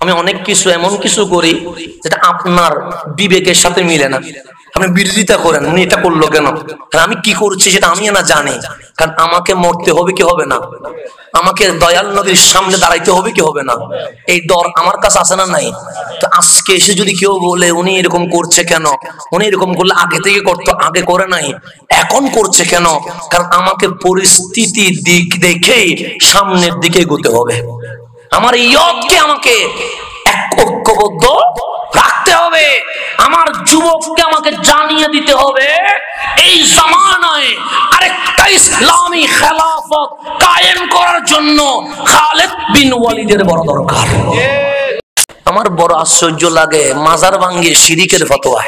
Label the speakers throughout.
Speaker 1: আমি অনেক কিছু এমন কিছু করি যেটা আপনার বিবেকের সাথে মিলে না, আপনি বিরোধিতা করেন, উনি এটা করলো কেন, কারণ আমি কি করছি সেটা আমি না জানি। কারণ আমাকে মরতে হবে কি হবে না, আমাকে দয়াল নবীর সামনে দাঁড়াইতে হবে কি হবে না, এই ডর আমার কাছে আছে না নাই? তো আজকে এসে যদি কেউ বলে উনি এরকম করছে কেন, উনি এরকম করলে আগে থেকে করতো, আগে করে নাই এখন করছে কেন, কারণ আমাকে পরিস্থিতি দিক দেখেই সামনের দিকে এগোতে হবে। আমার ইয়তকে আমাকে ঐক্যবদ্ধ রাখতে হবে। আমার যুবককে আমাকে জানিয়ে দিতে হবে এই জামানায় আরেকটা ইসলামী খেলাফত কায়েম করার জন্য খালিদ বিন ওয়ালিদের বড় দরকার। আমার বড় আশ্চর্য লাগে মাজার ভাঙ্গে শিরিকের ফতোয়া।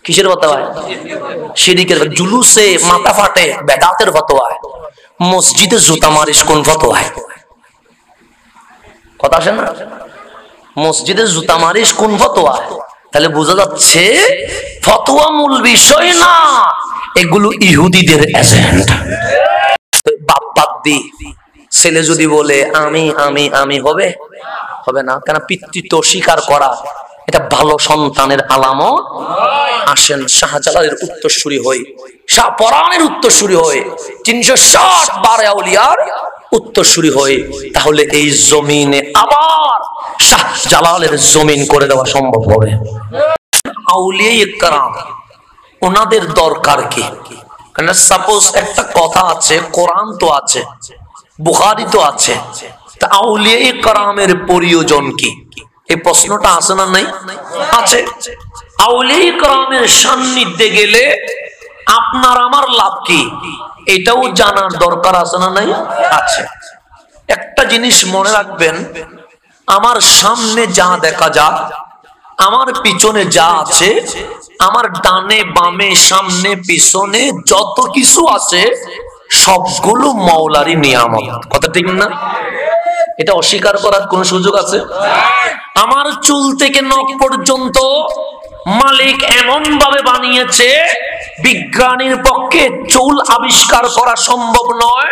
Speaker 1: কিসের ফতোয়া? শিরিকের। জুলুসে মাথা ফাটে বেদাতের ফতোয়া। মসজিদে জুতা মারিস কোন ফতোয়া? কথা আসে না? মসজিদে জুতা মারিস কোন ফতোয়া? তাহলে বোঝা যাচ্ছে ফতোয়া মূল বিষয় না, এগুলো ইহুদিদের এজেন্ট। বাপ বাপ দি ছেলে যদি বলে আমি আমি আমি হবে হবে না, কেন পিতৃত্ব স্বীকার করা এটা ভালো সন্তানের আলামত। আসেন শাহজালালের উত্তরসূরি হই, শাহপরানের উত্তরসূরি হই, 360 বার আউলিয়ার উত্তরসূরি হই, তাহলে এই জমিনে আবার শাহজালালের জমিন করে দেওয়া সম্ভব হবে। আউলিয়া কেরাম ওনাদের দরকার কি? কারণ সাপোজ একটা কথা আছে, কোরআন তো আছে, বুখারী তো আছে, তা আউলিয়া কেরামের প্রয়োজন কি? এই প্রশ্নটা আছে না নাই? আছে। আউলিয়া কেরামের সান্নিধ্যে গেলে আপনার আমার লাভ কি, এটাও জানার দরকার আছে না নাই? আছে। একটা জিনিস মনে রাখবেন, আমার সামনে যা দেখা যাক, আমার পিছনে যা আছে, আমার ডানে বামে সামনে পিছনে যত কিছু আছে সবগুলো মাওলারই নিয়ামত। কথা ঠিক না? এটা অস্বীকার করার কোন সুযোগ আছে? আমার চুল থেকে নখ পর্যন্ত মালিক এমন ভাবে বানিয়েছে বিজ্ঞানীর পক্ষে চুল আবিষ্কার করা সম্ভব নয়,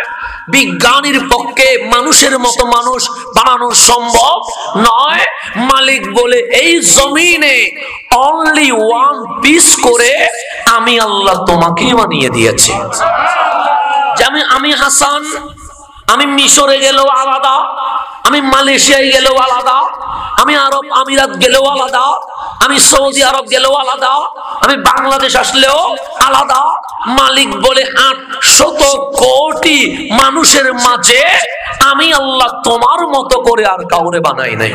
Speaker 1: বিজ্ঞানীর পক্ষে মানুষের মতো মানুষ বানানো সম্ভব নয়। মালিক বলে এই জমিনে অনলি ওয়ান পিস করে আমি আল্লাহ তোমাকে বানিয়ে দিয়েছি। যেমন আমি হাসান, আমি মিশরে গেলেও আলাদা, আমি মালয়েশিয়ায় গেলেও আলাদা, আমি আরব আমিরাত গেলেও আলাদা, আমি সৌদি আরব গেলেও আলাদা, আমি বাংলাদেশ আসলেও আলাদা। মালিক বলে 800 কোটি মানুষের মাঝে আমি আল্লাহ তোমার মতো করে আর কাউরে বানাই নাই।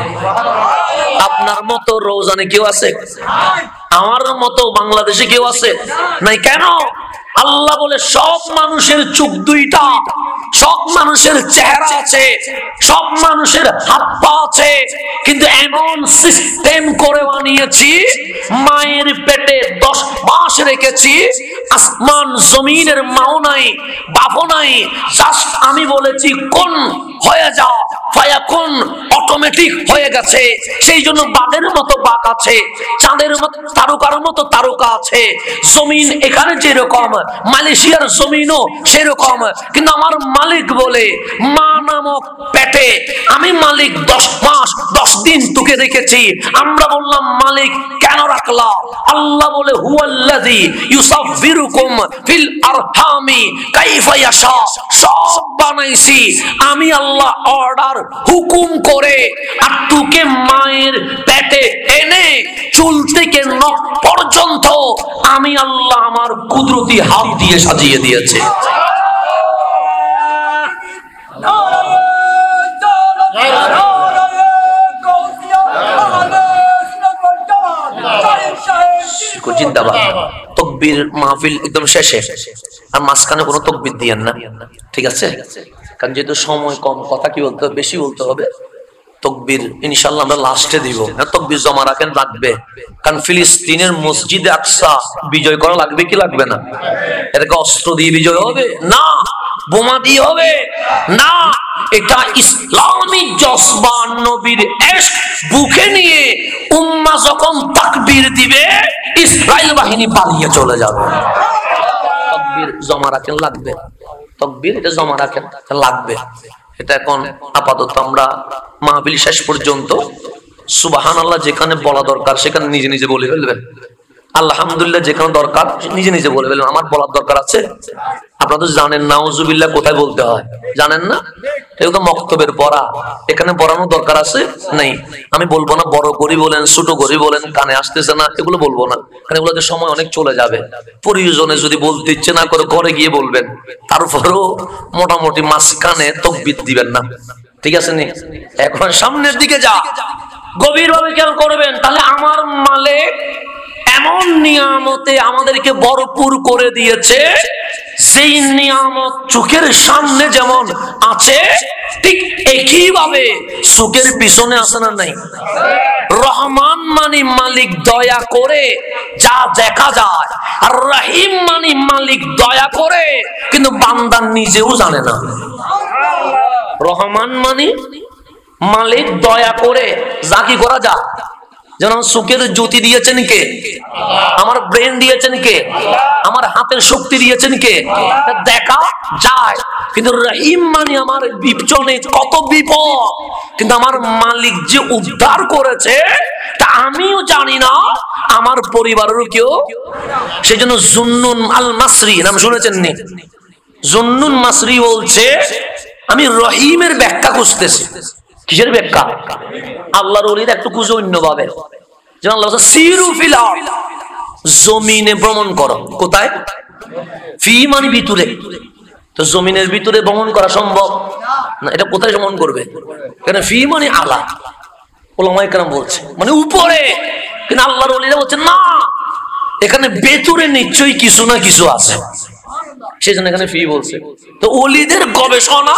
Speaker 1: আপনার মতো রোজানে কেউ আছে? আমার মতো বাংলাদেশে কেউ আছে? নাই। কেন? আল্লাহ বলে সব মানুষের চোখ দুইটা, সব মানুষের চেহারা আছে, সব মানুষের হাত পা আছে, কিন্তু এমন সিস্টেম করে বানিয়েছি, মায়ের পেটে 10 মাস রেখেছি, আসমান জমিনের মাও নাই বাপও নাই, জাস্ট আমি বলেছি কোন হয়ে যা, ফায়াকুন, অটোমেটিক হয়ে গেছে। সেই জন্য বাঘের মতো বাঘ আছে, চাঁদের মতো তারকার মতো তারকা আছে, জমিন এখানে যেরকম মালয়েশিয়ার জমিনও সেরকম। কিন্তু আমার মালিক বলে মা নামক পেটে আমি মালিক 10 মাস 10 দিন তোকে রেখেছি। আমরা বললাম মালিক কেন রাখলা? আল্লাহ বলে হুয়াল্লাযী ইউসাফফিরুকুম ফিল আরহামি কাইফা ইয়াশা। সব বানাইছি আমি আল্লাহ, অর্ডার হুকুম করে, আর তোকে মায়ের পেটে এনে চুল থেকে নখ পর্যন্ত আমি আল্লাহ আমার কুদরতি হাত দিয়ে সাজিয়ে দিয়েছে। জিন্দাবাদ। তাকবীর মাহফিল একদম শেষে, আর মাঝখানে কোনো তাকবীর দিয়েন না, ঠিক আছে? কারণ যেহেতু সময় কম, কথা কি বলতে হবে, বেশি বলতে হবে। তাকবীর ইনশাআল্লাহ আমরা লাস্টে দিব। তাকবীর জমা রাখেন, লাগবে। কারণ ফিলিস্তিনের মসজিদে আকসা বিজয় করা লাগবে কি লাগবে না? এটাকে অস্ত্র দিয়ে বিজয় হবে না, বোমা দিয়ে হবে না। এটা ইসলামী জজবা, নবীর ইশক বুকে নিয়ে উম্মাহ যখন তাকবীর দিবে, ইসরাইল বাহিনী পালিয়ে চলে যাবে। তাকবীর জমা রাখেন, লাগবে। তাকবীর এটা জমা রাখেন, লাগবে। এটা এখন আপাতত আমরা মাহফিল শেষ পর্যন্ত সুবহানাল্লাহ যেখানে বলা দরকার সেখানে নিজে নিজে বলে ফেলবেন, আলহামদুলিল্লাহ যেখানে দরকার নিজে নিজে বলে ফেলবেন। আমার বলার দরকার আছে? আপনারা তো জানেন নাউজুবিল্লাহ কোথায় বলতে হয়, জানেন না? এগুলো তো মক্তবের পড়া, এখানে পড়ানোর দরকার আছে নেই। আমি বলবো না বড় করি বলেন, ছোট করি বলেন, কানে আসতেছে না, এগুলো বলবো না, কারণ এগুলোতে সময় অনেক চলে যাবে। প্রয়োজনে যদি বলতে ইচ্ছে না করে ঘরে গিয়ে বলবেন, তারপরেও মোটামুটি মাঝখানে তাকবীর দিবেন না, ঠিক আছে নি? এখন সামনের দিকে যা, গভীরভাবে খেয়াল করবেন। তাহলে আমার মালিক এমন নিয়ামতে আমাদেরকে ভরপুর করে দিয়েছে, যেই নিয়ামত চোখের সামনে যেমন আছে ঠিক একইভাবে চোখের পিছনে আছে না নাই? রহমান মানে মালিক দয়া করে যা দেখা যায়, আর রহিম মানে মালিক দয়া করে কিন্তু বান্দা নিজেও জানে না। রহমান মানে মালিক দয়া করে যা কি করা যায়, যেমন চোখের জ্যোতি দিয়েছেন কে? আমার ব্রেন দিয়েছেন কে? আমার হাতের শক্তি দিয়েছেন কে? দেখা যায়। কিন্তু রহিম মানে আমার বিপদে কত বিপদ, কিন্তু আমার মালিক যে উদ্ধার করেছে তা আমিও জানি না, আমার পরিবারেরও কেউ। সেজন্য জুন্নুন আল মাসরি নাম শুনেছেন নি? জুন্নুন মাসরি বলছে আমি রহিমের ব্যাখ্যা খুঁজতেছি। কিসের ব্যাখ্যা? আল্লাহর ওলিরা একটু খুঁজে অন্যভাবে। যেমন আল্লাহ বলছে সিরু ফিল আরদ, জমিনে ভ্রমণ করো। কোথায়? ফি মানে ভিতরে, তো জমিনের ভিতরে ভ্রমণ করা সম্ভব না, এটা কোথায় ভ্রমণ করবে? কেন ফি মানে আলা, ওলামায়ে কেরাম বলছে মানে উপরে, কিন্তু আল্লাহর ওলিরা বলছে না, এখানে ভেতরে নিশ্চয়ই কিছু না কিছু আছে, সেজন্য এখানে ফি বলছে। তো ওলিদের গবেষণা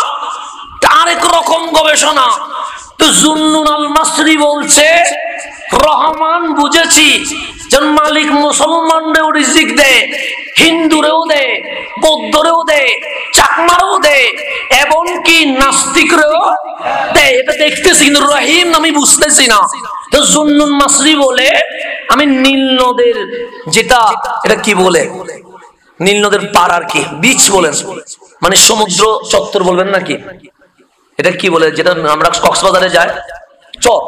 Speaker 1: আরেক রকম গবেষণা। তো জুন্নুন আল মাসরি বলছে রহমান বুঝেছি, যেন মালিক মুসলমানরেও রিজিক দেয়, হিন্দুরেও দেয়, বৌদ্ধরেও দেয়, চাকমারেও দেয়, এমনকি নাস্তিকরেও দেয়, এটা দেখতেছি, কিন্তু রহিম আমি বুঝতেছি না। তো জুন্নুন মাসরি বলে আমি নীল নদের যেটা, এটা কি বলে, নীল নদের পাড় আর কি, বিচ বলেন, মানে সমুদ্র চত্বর বলবেন নাকি, এটা কি বলে যেটা আমরা কক্সবাজারে যাই, চর।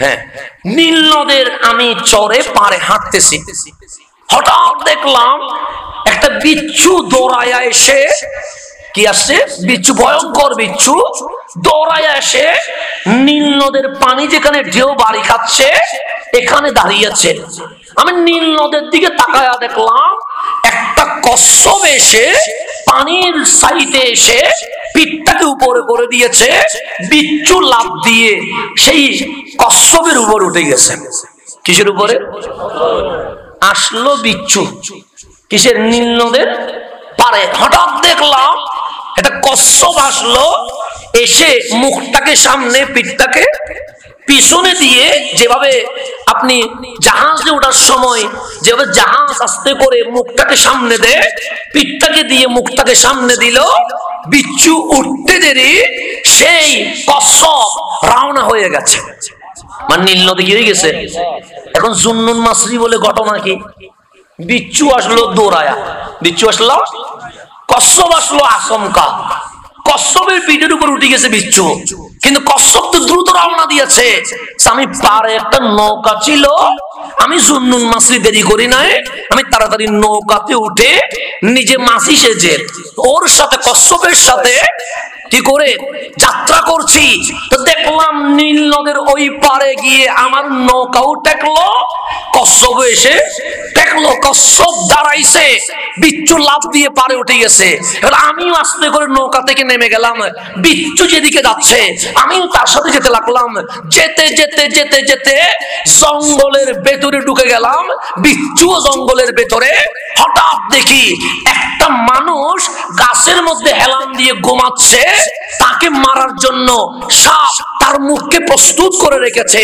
Speaker 1: হ্যাঁ, নীল নদের আমি চরে পাড়ে হাঁটতেছি, হঠাৎ দেখলাম একটা বিচ্ছু দৌড়ায়া এসে, কি আসছে? বিচ্ছু, ভয়ঙ্কর বিচ্ছু দৌড়ায়া এসে নীল নদের পানি যেখানে ঢেউ বাড়ি খাচ্ছে এখানে দাঁড়িয়েছে। আমি নীল নদের দিকে তাকায়া দেখলাম একটা কচ্ছপ এসে পানির সাইডে এসে পিঠটাকে উপরে করে দিয়েছে, বিচ্ছু লাফ দিয়ে সেই কচ্ছপের উপর উঠে গেছে। কিসের উপরে আসলো বিচ্ছু? কিসের? নীল নদের পারে। হঠাৎ দেখলাম একটা কচ্ছপ আসলো, এসে মুখটাকে সামনে পিঠটাকে পিছনে দিয়ে, যেভাবে আপনি জাহাজে ওঠার সময় যেভাবে জাহাজ আস্তে করে মুখটাকে সামনে দেয়, পিঠটাকে দিয়ে মুখটাকে সামনে দিল, বিচ্ছু উঠতে দেরি সেই কচ্ছপ রওনা হয়ে গেছে, মানে নীল নদী কি হয়ে গেছে। এখন জুন্নুন মাসরি বলে ঘটনা কি, বিচ্ছু আসলো দৌড়ায়া, বিচ্ছু আসলো, কচ্ছপ আসলো আচমকা, কচ্ছপের পিঠের উপর উঠে গেছে বিচ্ছু, কিন্তু কচ্ছপ তো দ্রুত রওনা দিয়েছে। আমি পারে একটা নৌকা ছিল, আমি জুন্নুন মাসরি দেরি করি নাই, আমি তাড়াতাড়ি নৌকাতে উঠে নিজে মাসি সেজে ওর সাথে কচ্ছপের সাথে কি করে যাত্রা করছি। তো দেখলাম নীল নদের ওই পারে গিয়ে আমার নৌকাও টেকলো, কচ্ছপ এসে টেকলো, কচ্ছপ দাঁড়াইছে, বিচ্ছু লাফ দিয়ে পারে উঠে গেছে। এবার আমিও আস্তে করে নৌকা থেকে নেমে গেলাম, বিচ্ছু যেদিকে যাচ্ছে আমিও তার সাথে যেতে লাগলাম। যেতে যেতে যেতে যেতে জঙ্গলের ভেতরে ঢুকে গেলাম, বিচ্ছুও জঙ্গলের ভেতরে। হঠাৎ দেখি একটা মানুষ গাছের মধ্যে হেলান দিয়ে ঘুমাচ্ছে, তাকে মারার জন্য সাপ তার মুখকে প্রস্তুত করে রেখেছে,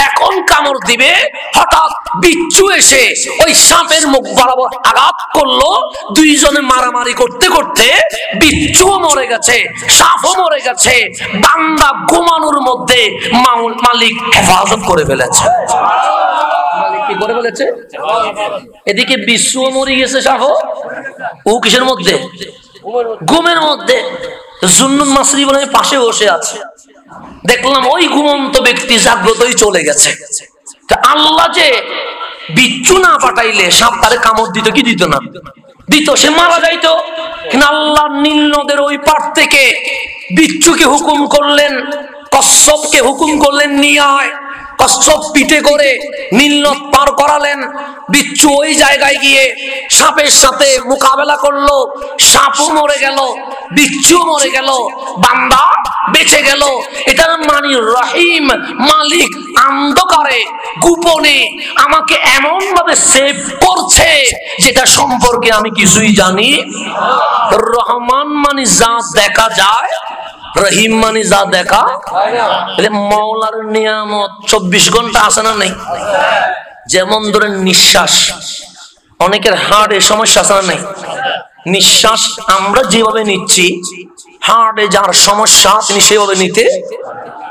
Speaker 1: এখন কামড় দিবে। হঠাৎ বিচ্ছু এসে ওই সাপের মুখ বরাবর আঘাত করলো, দুইজনে মারামারি করতে করতে বিচ্ছুও মরে গেছে, সাপও মরে গেছে, বান্দা ঘুমানোর মধ্যে মালিক হেফাজত করে ফেলেছে। মালিক কি করে ফেলেছে? এদিকে বিচ্ছুও মরে গেছে, সাপও, ও কিসের মধ্যে? ঘুমের মধ্যে। জুন্নুন মাসরি বলে পাশে বসে আছে, দেখলাম ওই ঘুমন্ত ব্যক্তি জাগ্রতই চলে গেছে। আল্লাহ যে বিচ্ছু না পাঠাইলে সাপ তারে কামড় দিত কি দিত না? দিত, সে মারা যাইতো। কিন্তু আল্লাহ নীল নদের ওই পার থেকে বিচ্ছুকে হুকুম করলেন, কচ্ছপকে হুকুম করলেন নিয়ে আয়। কচ্ছপ পিঠে করে নীল নদ পার করালেন। বিচ্ছু ওই জায়গায় গিয়ে সাপের সাথে মোকাবেলা করলো, সাপও মরে গেল, বিচ্ছু মরে গেল, বান্দা বেঁচে গেল। এটার মানে রহিম মালিক অন্ধকারে গোপনে আমাকে এমন ভাবে সেভ করছে যেটা সম্পর্কে আমি কিছুই জানি। রহমান মানে যা দেখা যায়, রহিম মানে যা দেখা। মাওলার নিয়ামত 24 ঘন্টা আছে না নেই? যেমন ধরেন নিঃশ্বাস, অনেকের হার্টে সমস্যা আছে না নেই? নিঃশ্বাস আমরা যেভাবে নিচ্ছি, হার্টে যার সমস্যা তিনি সেভাবে নিতে।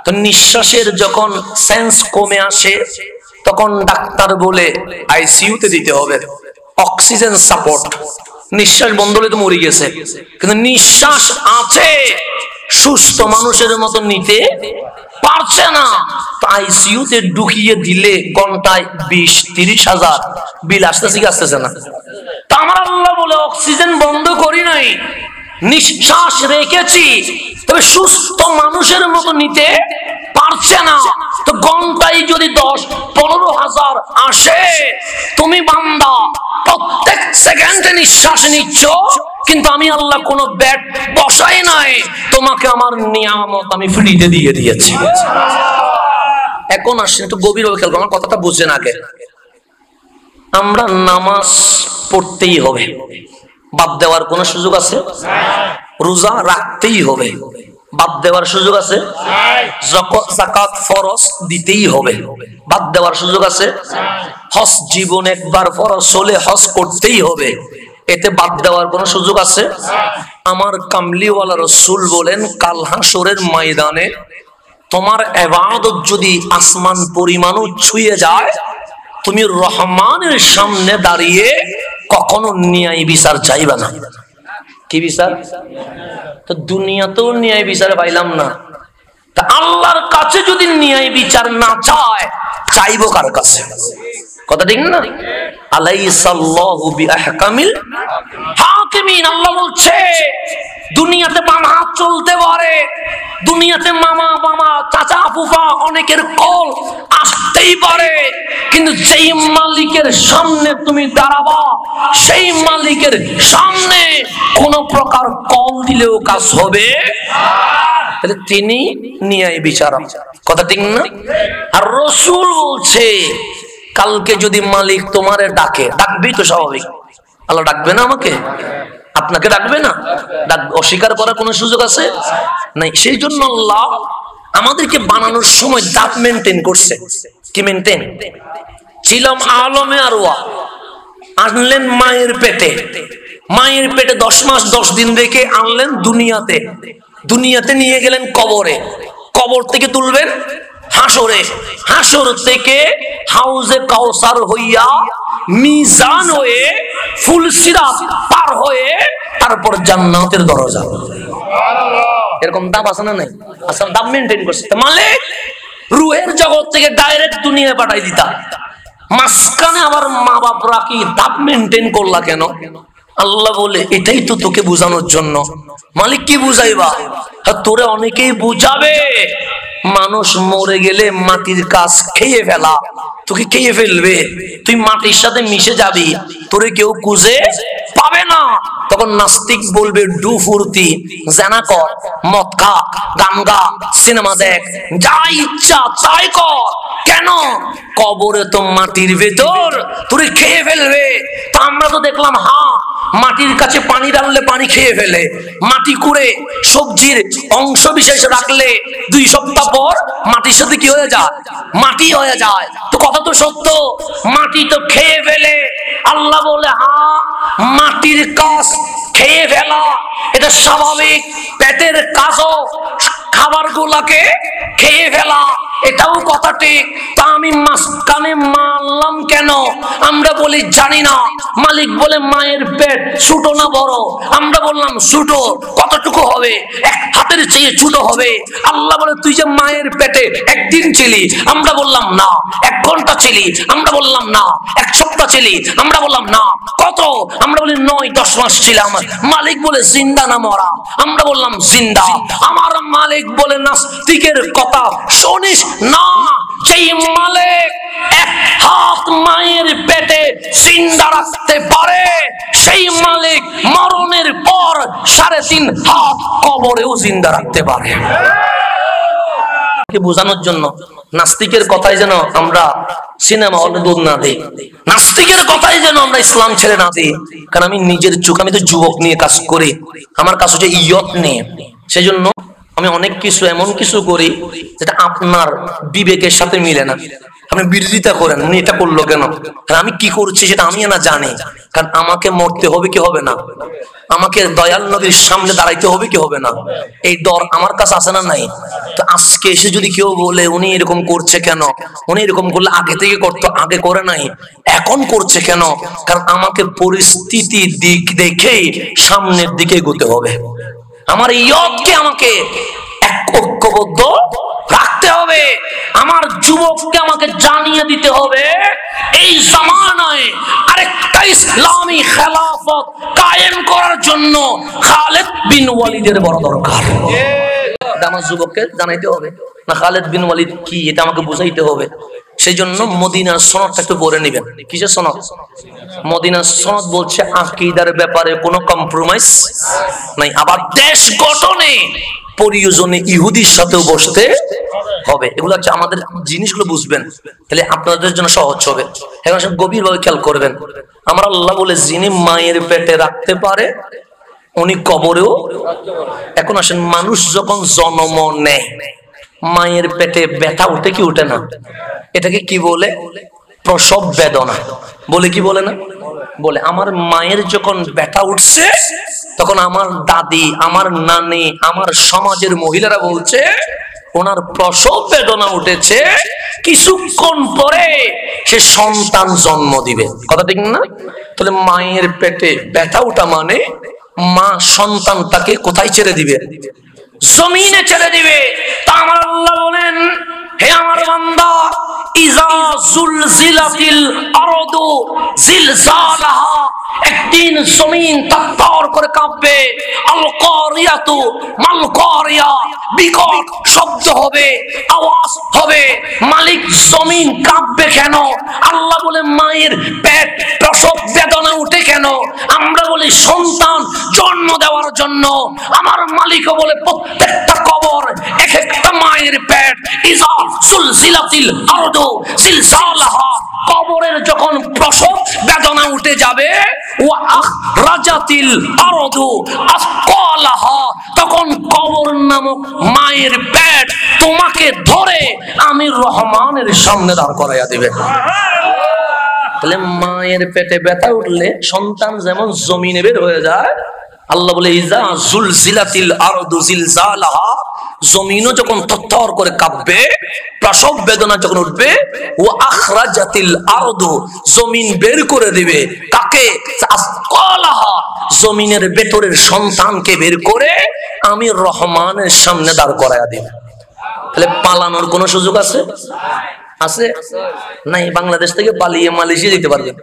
Speaker 1: তো নিঃশ্বাসের যখন সেন্স কমে আসে তখন ডাক্তার বলে আইসিইউতে দিতে হবে, অক্সিজেন সাপোর্ট। নিঃশ্বাস বন্ধ হলে তো মরে গেছে, কিন্তু নিঃশ্বাস আছে, সুস্থ মানুষের মতো নিতে পারছে না। আইসিইউতে ঢুকিয়ে দিলে ঘন্টায় 20-30 হাজার বিল আসতেছে কি আসতেছে না? তা আমার আল্লাহ বলে অক্সিজেন বন্ধ করি নাই, নিঃশ্বাস রেখেছি, তবে সুস্থ মানুষের মতো নিতে পারছে না। তো ঘন্টায় যদি 10-15 হাজার আসে, তুমি বান্দা প্রত্যেক সেকেন্ডে নিঃশ্বাস নিচ্ছ, কিন্তু আমি আল্লাহ কোনো ব্যাট বসাই নাই, তোমাকে আমার নিয়ামত আমি ফ্রিতে দিয়ে দিয়েছি। এখন আসেন একটু গভীরভাবে খেয়াল করুন, আমার কথাটা বুঝছেন আগে। আমরা নামাজ পড়তেই হবে, বাদ দেওয়ার কোন সুযোগ আছে? রোজা রাখতেই হবে, বাদ দেওয়ার সুযোগ আছে? যাকাত ফরজ দিতেই হবে, বাদ দেওয়ার সুযোগ আছে? হজ জীবন একবার ফরজ হলে হজ করতেই হবে, এতে বাদ দেওয়ার কোন সুযোগ আছে? আমার কামলিওয়ালা রাসূল বলেন, কাল হাসরের ময়দানে তোমার ইবাদত যদি আসমান পরিমাণও ছুঁয়ে যায়, তুমি রহমানের সামনে দাঁড়িয়ে কখনো ন্যায় বিচার চাইবা না। কি বিচার? তো দুনিয়াতেও ন্যায় বিচার পাইলাম না, তা আল্লাহর কাছে যদি ন্যায় বিচার না চায়, চাইবো কার কাছে? কথা ঠিক না? আলাইসাল্লাহু বিআহকামিল হাকিমিন। আল্লাহ বলছে দুনিয়াতে বাম হাত চলতে পারে, দুনিয়াতে মামা বাবা চাচা ফুফা অনেকের কল আসতেই পারে, কিন্তু যেই মালিকের সামনে তুমি দাঁড়াবা, সেই মালিকের সামনে কোন প্রকার কল দিলেও কাজ হবে না। তিনি ন্যায় বিচারক। কথা ঠিক না? আর রাসূল বলছে, কালকে যদি মালিক তোমারে ডাকে, ডাকবেই তো স্বাভাবিক, আল্লাহ ডাকবে না আমাকে? আপনাকে ডাকবে না? অস্বীকার করার কোন সুযোগ আছে? নাই। সেই জন্য আল্লাহ আমাদেরকে বানানোর সময় দাঁত মেনটেন করছে। কি মেনটেন? ছিলাম আলমে আরওয়া, আনলেন মায়ের পেটে, মায়ের পেটে 10 মাস 10 দিন রেখে আনলেন দুনিয়াতে, দুনিয়াতে নিয়ে গেলেন কবরে, কবর থেকে তুলবেন হাসরে, হাসর থেকে হাউজে কাউসার হইয়া মিজান হয়ে ফুলসিরাত পার হয়ে তারপর জান্নাতের দরজা। এরকম দাম আছে না? নাই? আসলে দাম মেনটেন করছে। মালিক রুহের জগৎ থেকে ডাইরেক্ট দুনিয়ায় পাঠাই দিতা, মাঝখানে আবার মা বাপরা কি দাম মেনটেন করলা কেন? আল্লাহ বলে, এটাই তো তোকে বুঝানোর জন্য। মালিক কি বুঝাইবা? তোরে অনেকেই বুঝাবে, মানুষ মরে গেলে মাটির কাজ খেয়ে ফেলা, তোকে খেয়ে ফেলবে, তুই মাটির সাথে মিশে যাবি, তোরে কেউ খুঁজে পাবে না। তখন নাস্তিক বলবে, ডু ফুর্তি, জানা কর, মদ খা, গান গা, সিনেমা দেখ, যা ইচ্ছা তাই কর। কেন? কবরে তো মাটির ভেতর, তোরে খেয়ে ফেলবে। তা আমরা তো দেখলাম, মাটির কাছে পানি ডাললে পানি খেয়ে ফেলে, মাটি কুড়ে সবজির অংশ বিশেষ রাখলে 2 সপ্তাহ পর মাটির সাথে কি হয়ে যায়? মাটি হয়ে যায়। তো কথা তো সত্য, মাটি তো খেয়ে ফেলে। আল্লাহ বলে, মাটির কাজ খেয়ে ফেলা এটা স্বাভাবিক, পেটের কাজও খাবার গুলাকে খেয়ে ফেলা, এটাও কথা ঠিক। তা আমি মাঝখানে মারলাম কেন? কেন? আমরা বলি জানি না। মালিক বলে মায়ের পেট ছোট না বড়? আমরা বললাম ছোট। কতটুকু হবে? এক হাতের চেয়ে ছোট হবে। আল্লাহ বলে তুই যে মায়ের পেটে একদিন ছিলি, আমরা বললাম না। 1 ঘন্টা ছিলি, আমরা বললাম না। 1 সপ্তাহ ছিলি, আমরা বললাম না। কত? আমরা বলি 9-10 মাস ছিলাম। মালিক বলে জিন্দা না মরা? আমরা বললাম জিন্দা। আমার মালিক বলে নাস্তিকের কথা শুনিস না। সেই মালিক 1 হাত মায়ের পেটে জিন্দা রাখতে পারে, সেই মালিক মরণের পর 3.5 হাত কবরেও জিন্দা রাখতে পারে। বোঝানোর জন্য নাস্তিকের কথাই যেন আমরা সিনেমা হলে দুধ না দিই, নাস্তিকের কথাই যেন আমরা ইসলাম ছেড়ে না দিই। কারণ আমি নিজের চোখ, আমি তো যুবক নিয়ে কাজ করি, আমার কাজ হচ্ছে ইয়ত নিয়ে। সেই জন্য আমি অনেক কিছু এমন কিছু করি যেটা আপনার বিবেকের সাথে মিলে না। আপনি বিরোধিতা করেন, উনি এটা করলো কেন? কারণ আমি কি করছি সেটা আমি না জানি। কারণ আমাকে মরতে হবে কি হবে না? আমাকে দয়াল নবীর সামনে দাঁড়াইতে হবে কি হবে না? এই ডর আমার কাছে আছে না নাই? তো আজকে এসে যদি কেউ বলে উনি এরকম করছে কেন, উনি এরকম করলে আগে থেকে করতো, আগে করে নাই, এখন করছে কেন? কারণ আমাকে পরিস্থিতি দিক দেখেই সামনের দিকে এগোতে হবে। আমার ইয়তকে আমাকে ঐক্যবদ্ধ রাখতে হবে। আমার যুবককে আমাকে জানিয়ে দিতে হবে এই জামানায় আরেকটা ইসলামী খেলাফত কায়েম করার জন্য খালিদ বিন ওয়ালিদের বড় দরকার। আমার যুবককে জানাইতে হবে না খালিদ বিন ওয়ালিদ কি, এটা আমাকে বুঝাইতে হবে। সেই জন্য মদিনার সনদটা একটু পড়ে নেবেন। কিসের সনদ? মদিনার সনদ বলছে আকীদার ব্যাপারে কোনো কম্প্রোমাইজ নাই। আবার দেশ গঠনে প্রয়োজনে ইহুদির সাথেও বসতে হবে। এগুলো হচ্ছে আমাদের জিনিসগুলো বুঝবেন, তাহলে আপনাদের জন্য সহজ হবে। এখন আসেন গভীরভাবে খেয়াল করবেন। আমার আল্লাহ বলে যিনি মায়ের পেটে রাখতে পারে উনি কবরেও। এখন আসেন মানুষ যখন জন্ম নেয় মায়ের পেটে ব্যথা উঠে কি উঠে না? এটাকে কি বলে? প্রসব বেদনা বলে। কি বলে না? বলে। আমার মায়ের যখন ব্যথা উঠছে তখন আমার দাদি, আমার নানি, আমার সমাজের মহিলারা বলছে ওনার প্রসব বেদনা উঠেছে, কিছুক্ষণ পরে সে সন্তান জন্ম দিবে। কথা ঠিক না? তাহলে মায়ের পেটে ব্যথা উঠা মানে মা সন্তানটাকে কোথায় ছেড়ে দিবে? জমিনে ছেড়ে দিবে। তা আমার আল্লাহ বলেন, হে আমার বান্দা, ইজা জুলজিলাতিল আরদু জিলজালাহা, একদিন জমিন থরথর করে কাঁপবে। আল কারিয়াতু মাল কারিয়া, বিকট শব্দ হবে, আওয়াজ হবে। মালিক জমিন কাঁপবে কেন? আল্লাহ বলে মায়ের পেট প্রসব বেদনা উঠে কেন? আমরা বলি সন্তান জন্ম দেওয়ার জন্য। আমার মালিকও বলে প্রত্যেকটা কবর এক একটা মায়ের পেট। ইজা জুলজিলাতিল আরদু জিলজালাহা, কবরের যখন প্রসব বেদনা উঠে যাবে, ওয়া আখরাজাতিল আরদু আসকালাহা, তখন কবর নামক মায়ের পেট তোমাকে ধরে আমি রহমানের সামনে দাঁড় করাইয়া দিবে। তাহলে মায়ের পেটে ব্যথা উঠলে সন্তান যেমন জমিনে বের হয়ে যায়, আল্লাহ বলে ইজা জুলজিলাতিল আরদু জিলজালাহা, জমিনও যখন থরথর করে কাঁপবে, প্রসব বেদনা যখন উঠবে, ও আখরাজাতিল আরদু, জমিন বের করে দিবে কাকে? আসকালাহা, জমিনের ভেতরের সন্তানকে বের করে আমি রহমানের সামনে দাঁড় করাইয়া দিব। তাহলে পালানোর কোন সুযোগ আছে? আছে নাই? বাংলাদেশ থেকে পালিয়ে মালয়েশিয়া যেতে পারবেন,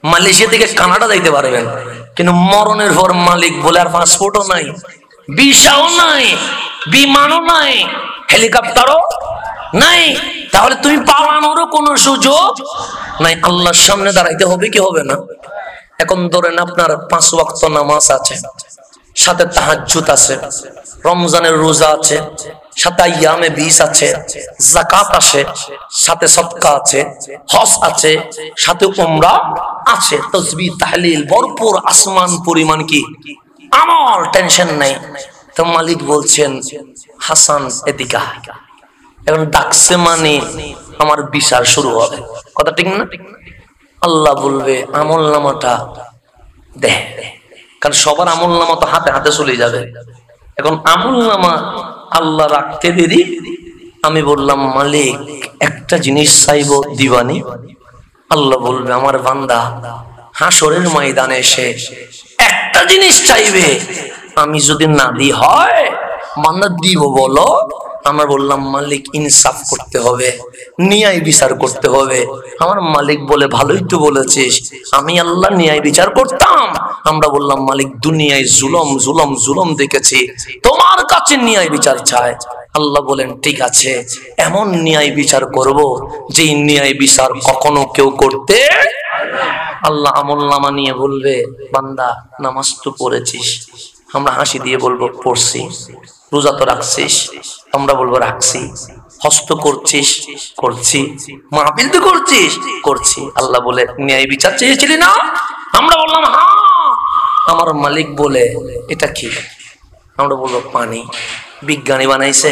Speaker 1: মালয়েশিয়া থেকে কানাডা যাইতে পারবেন, কিন্তু মরণের পর মালিক বলে আর পাসপোর্টও নাই, ভিসাও নাই, বিমানও নাই, হেলিকপ্টারও নাই। তাহলে তুমি পালানোরও কোনো সুযোগ নাই। আল্লাহর সামনে দাঁড়াইতে হবে কি হবে না? এখন ধরেন আপনার 5 ওয়াক্ত নামাজ আছে, সাথে তাহাজ্জুদ আছে, রমজানের রোজা আছে, সাথে আইয়ামে 20 আছে, যাকাত আছে, সাথে সদকা আছে, হজ আছে, সাথে উমরা আছে, তাসবিহ তাহলিল ভরপুর আসমান পরিমাণ কি আমল, টেনশন নাই। তো মালিক বলছেন হাসান এদিকে, এখন ডাকছে মানে আমার বিচার শুরু হবে। কথা ঠিক না? আল্লাহ বলবে আমল নামাটা দে, কারণ সবার আমল নামা তো হাতে হাতে চলে যাবে। এখন আমল নামা আল্লাহ রাখতে দেরি। আমি বললাম মালিক একটা জিনিস চাইবো, দিবানি? আল্লাহ বলবে আমার বান্দা হাসরের ময়দানে এসে একটা জিনিস চাইবে, আমি যদি না দি হয় বান্দা দিব বলো? আমরা বললাম মালিক ইনসাফ করতে হবে, ন্যায় বিচার করতে হবে। আমার মালিক বলে ভালোই তো বলেছিস, আমি আল্লাহ ন্যায় বিচার করতাম। আমরা বললাম মালিক দুনিয়ায় জুলুম জুলুম জুলুম দেখেছি, তোমার কাছে ন্যায় বিচার চায়। আল্লাহ বলেন ঠিক আছে, এমন ন্যায় বিচার করব যে ন্যায় বিচার কখনো কেউ করতে। আল্লাহ আমলনামা নিয়ে বলবে বান্দা নামাজ তো পড়েছিস, আমরা হাসি দিয়ে বলবো পড়ছি। রোজা তো রাখছিস, আমরা বলবো রাখছি। হজ তো করছিস, করছি। মাহফিল তো করছিস, করছি। আল্লাহ বলে ন্যায় বিচার চেয়েছিলি না? আমরা বললাম হ্যাঁ। আমার মালিক বলে এটা কি? আমরা বলবো পানি। বিজ্ঞানী বানাইছে?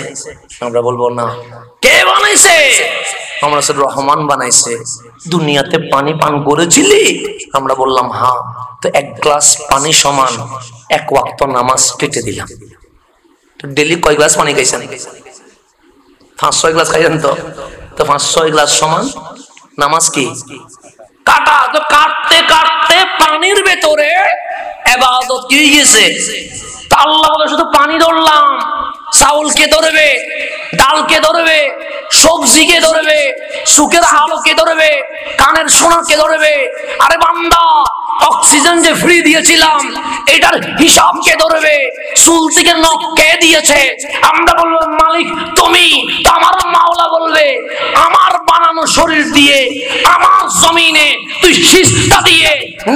Speaker 1: আমরা বলবো না। কে বানাইছে? আমরা রহমান বানাইছে। দুনিয়াতে পানি পান করেছিলি? আমরা বললাম হ্যাঁ। তো এক গ্লাস পানি সমান এক ওয়াক্ত নামাজ কেটে দিলাম। ডেলি কয় গ্লাস পানি খাইছেন? 500 গ্লাস খাইছেন। তো 500 গ্লাস সমান নামাজ কি কাটা? তো কাটতে কাটতে পানির ভেতরে ইবাদত কি গেছে? তা আল্লাহ বলে শুধু পানি ধরলাম, চাউলকে ধরবে, ডালকে ধরবে, সবজিকে ধরবে, সুখের আলোকে ধরবে, কানের সোনাকে ধরবে। আরে বান্দা অক্সিজেন যে ফ্রি দিয়েছিলাম এটার হিসাব কে ধরবে? চুল থেকে নখ কে দিয়েছে? আমরা বলবো মালিক তুমি। তো আমার মাওলা বলবে আমার বানানো শরীর দিয়ে আমার জমিনে তুই সিজদা দিয়ে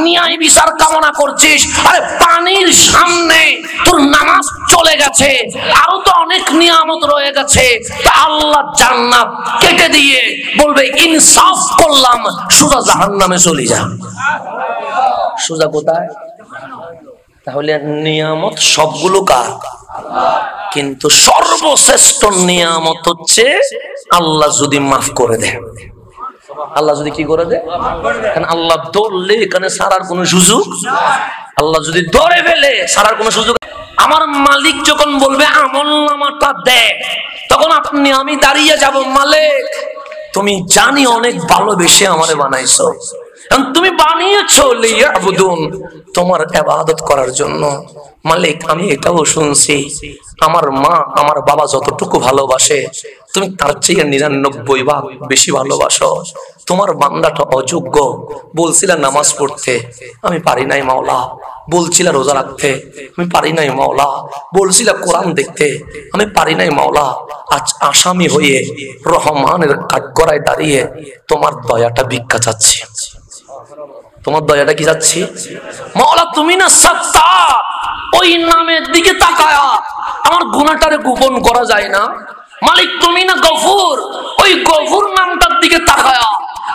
Speaker 1: ন্যায় বিচার কামনা করছিস। আরে পানির সামনে তোর নামাজ চলে গেছে, আরো তো অনেক নিয়ামত রয়ে গেছে। তা আল্লাহ জান্নাত কেটে দিয়ে বলবে ইনসাফ করলাম, সোজা জাহান্নামে চলে যা। সোজা কোথায়? তাহলে নিয়ামত সবগুলো কার? কিন্তু সর্বশ্রেষ্ঠ নিয়ামত হচ্ছে আল্লাহ যদি মাফ করে দেয়। আল্লাহ যদি কি করে দেয়? কারণ আল্লাহ ধরলে এখানে ছাড়ার কোনো সুযোগ, আল্লাহ যদি ধরে ফেলে ছাড়ার কোনো সুযোগ। আমার মালিক যখন বলবে আমলনামাটা দে, তখন আপনি আমি দাঁড়িয়ে যাব মালিক তুমি জানি অনেক ভালোবেসে আমারে বানাইছো, তুমি বানিয়েছো লিয়াবুদুন তোমার ইবাদত করার জন্য। মালিক আমি এটাও শুনছি আমার মা আমার বাবা যতটুকু ভালোবাসে তুমি তার চেয়ে 99 ভাগ বেশি ভালোবাসো। তোমার বান্দাটা অযোগ্য, বলছিলা নামাজ পড়তে আমি পারি নাই মাওলা, বলছিলা রোজা রাখতে আমি পারি নাই মাওলা, বলছিলা কোরআন দেখতে আমি পারি নাই মাওলা। আজ আসামি হয়ে রহমানের কাঠগড়ায় দাঁড়িয়ে তোমার দয়াটা ভিক্ষা চাচ্ছি। তোমার দয়াটা কি যাচ্ছি মাওলা? তুমি না সত্তার, ওই নামের দিকে তাকায়া আমার গুনাহটারে গোপন করা যায় না। মালিক তুমি না গফুর, ওই গফুর নামটার দিকে তাকায়া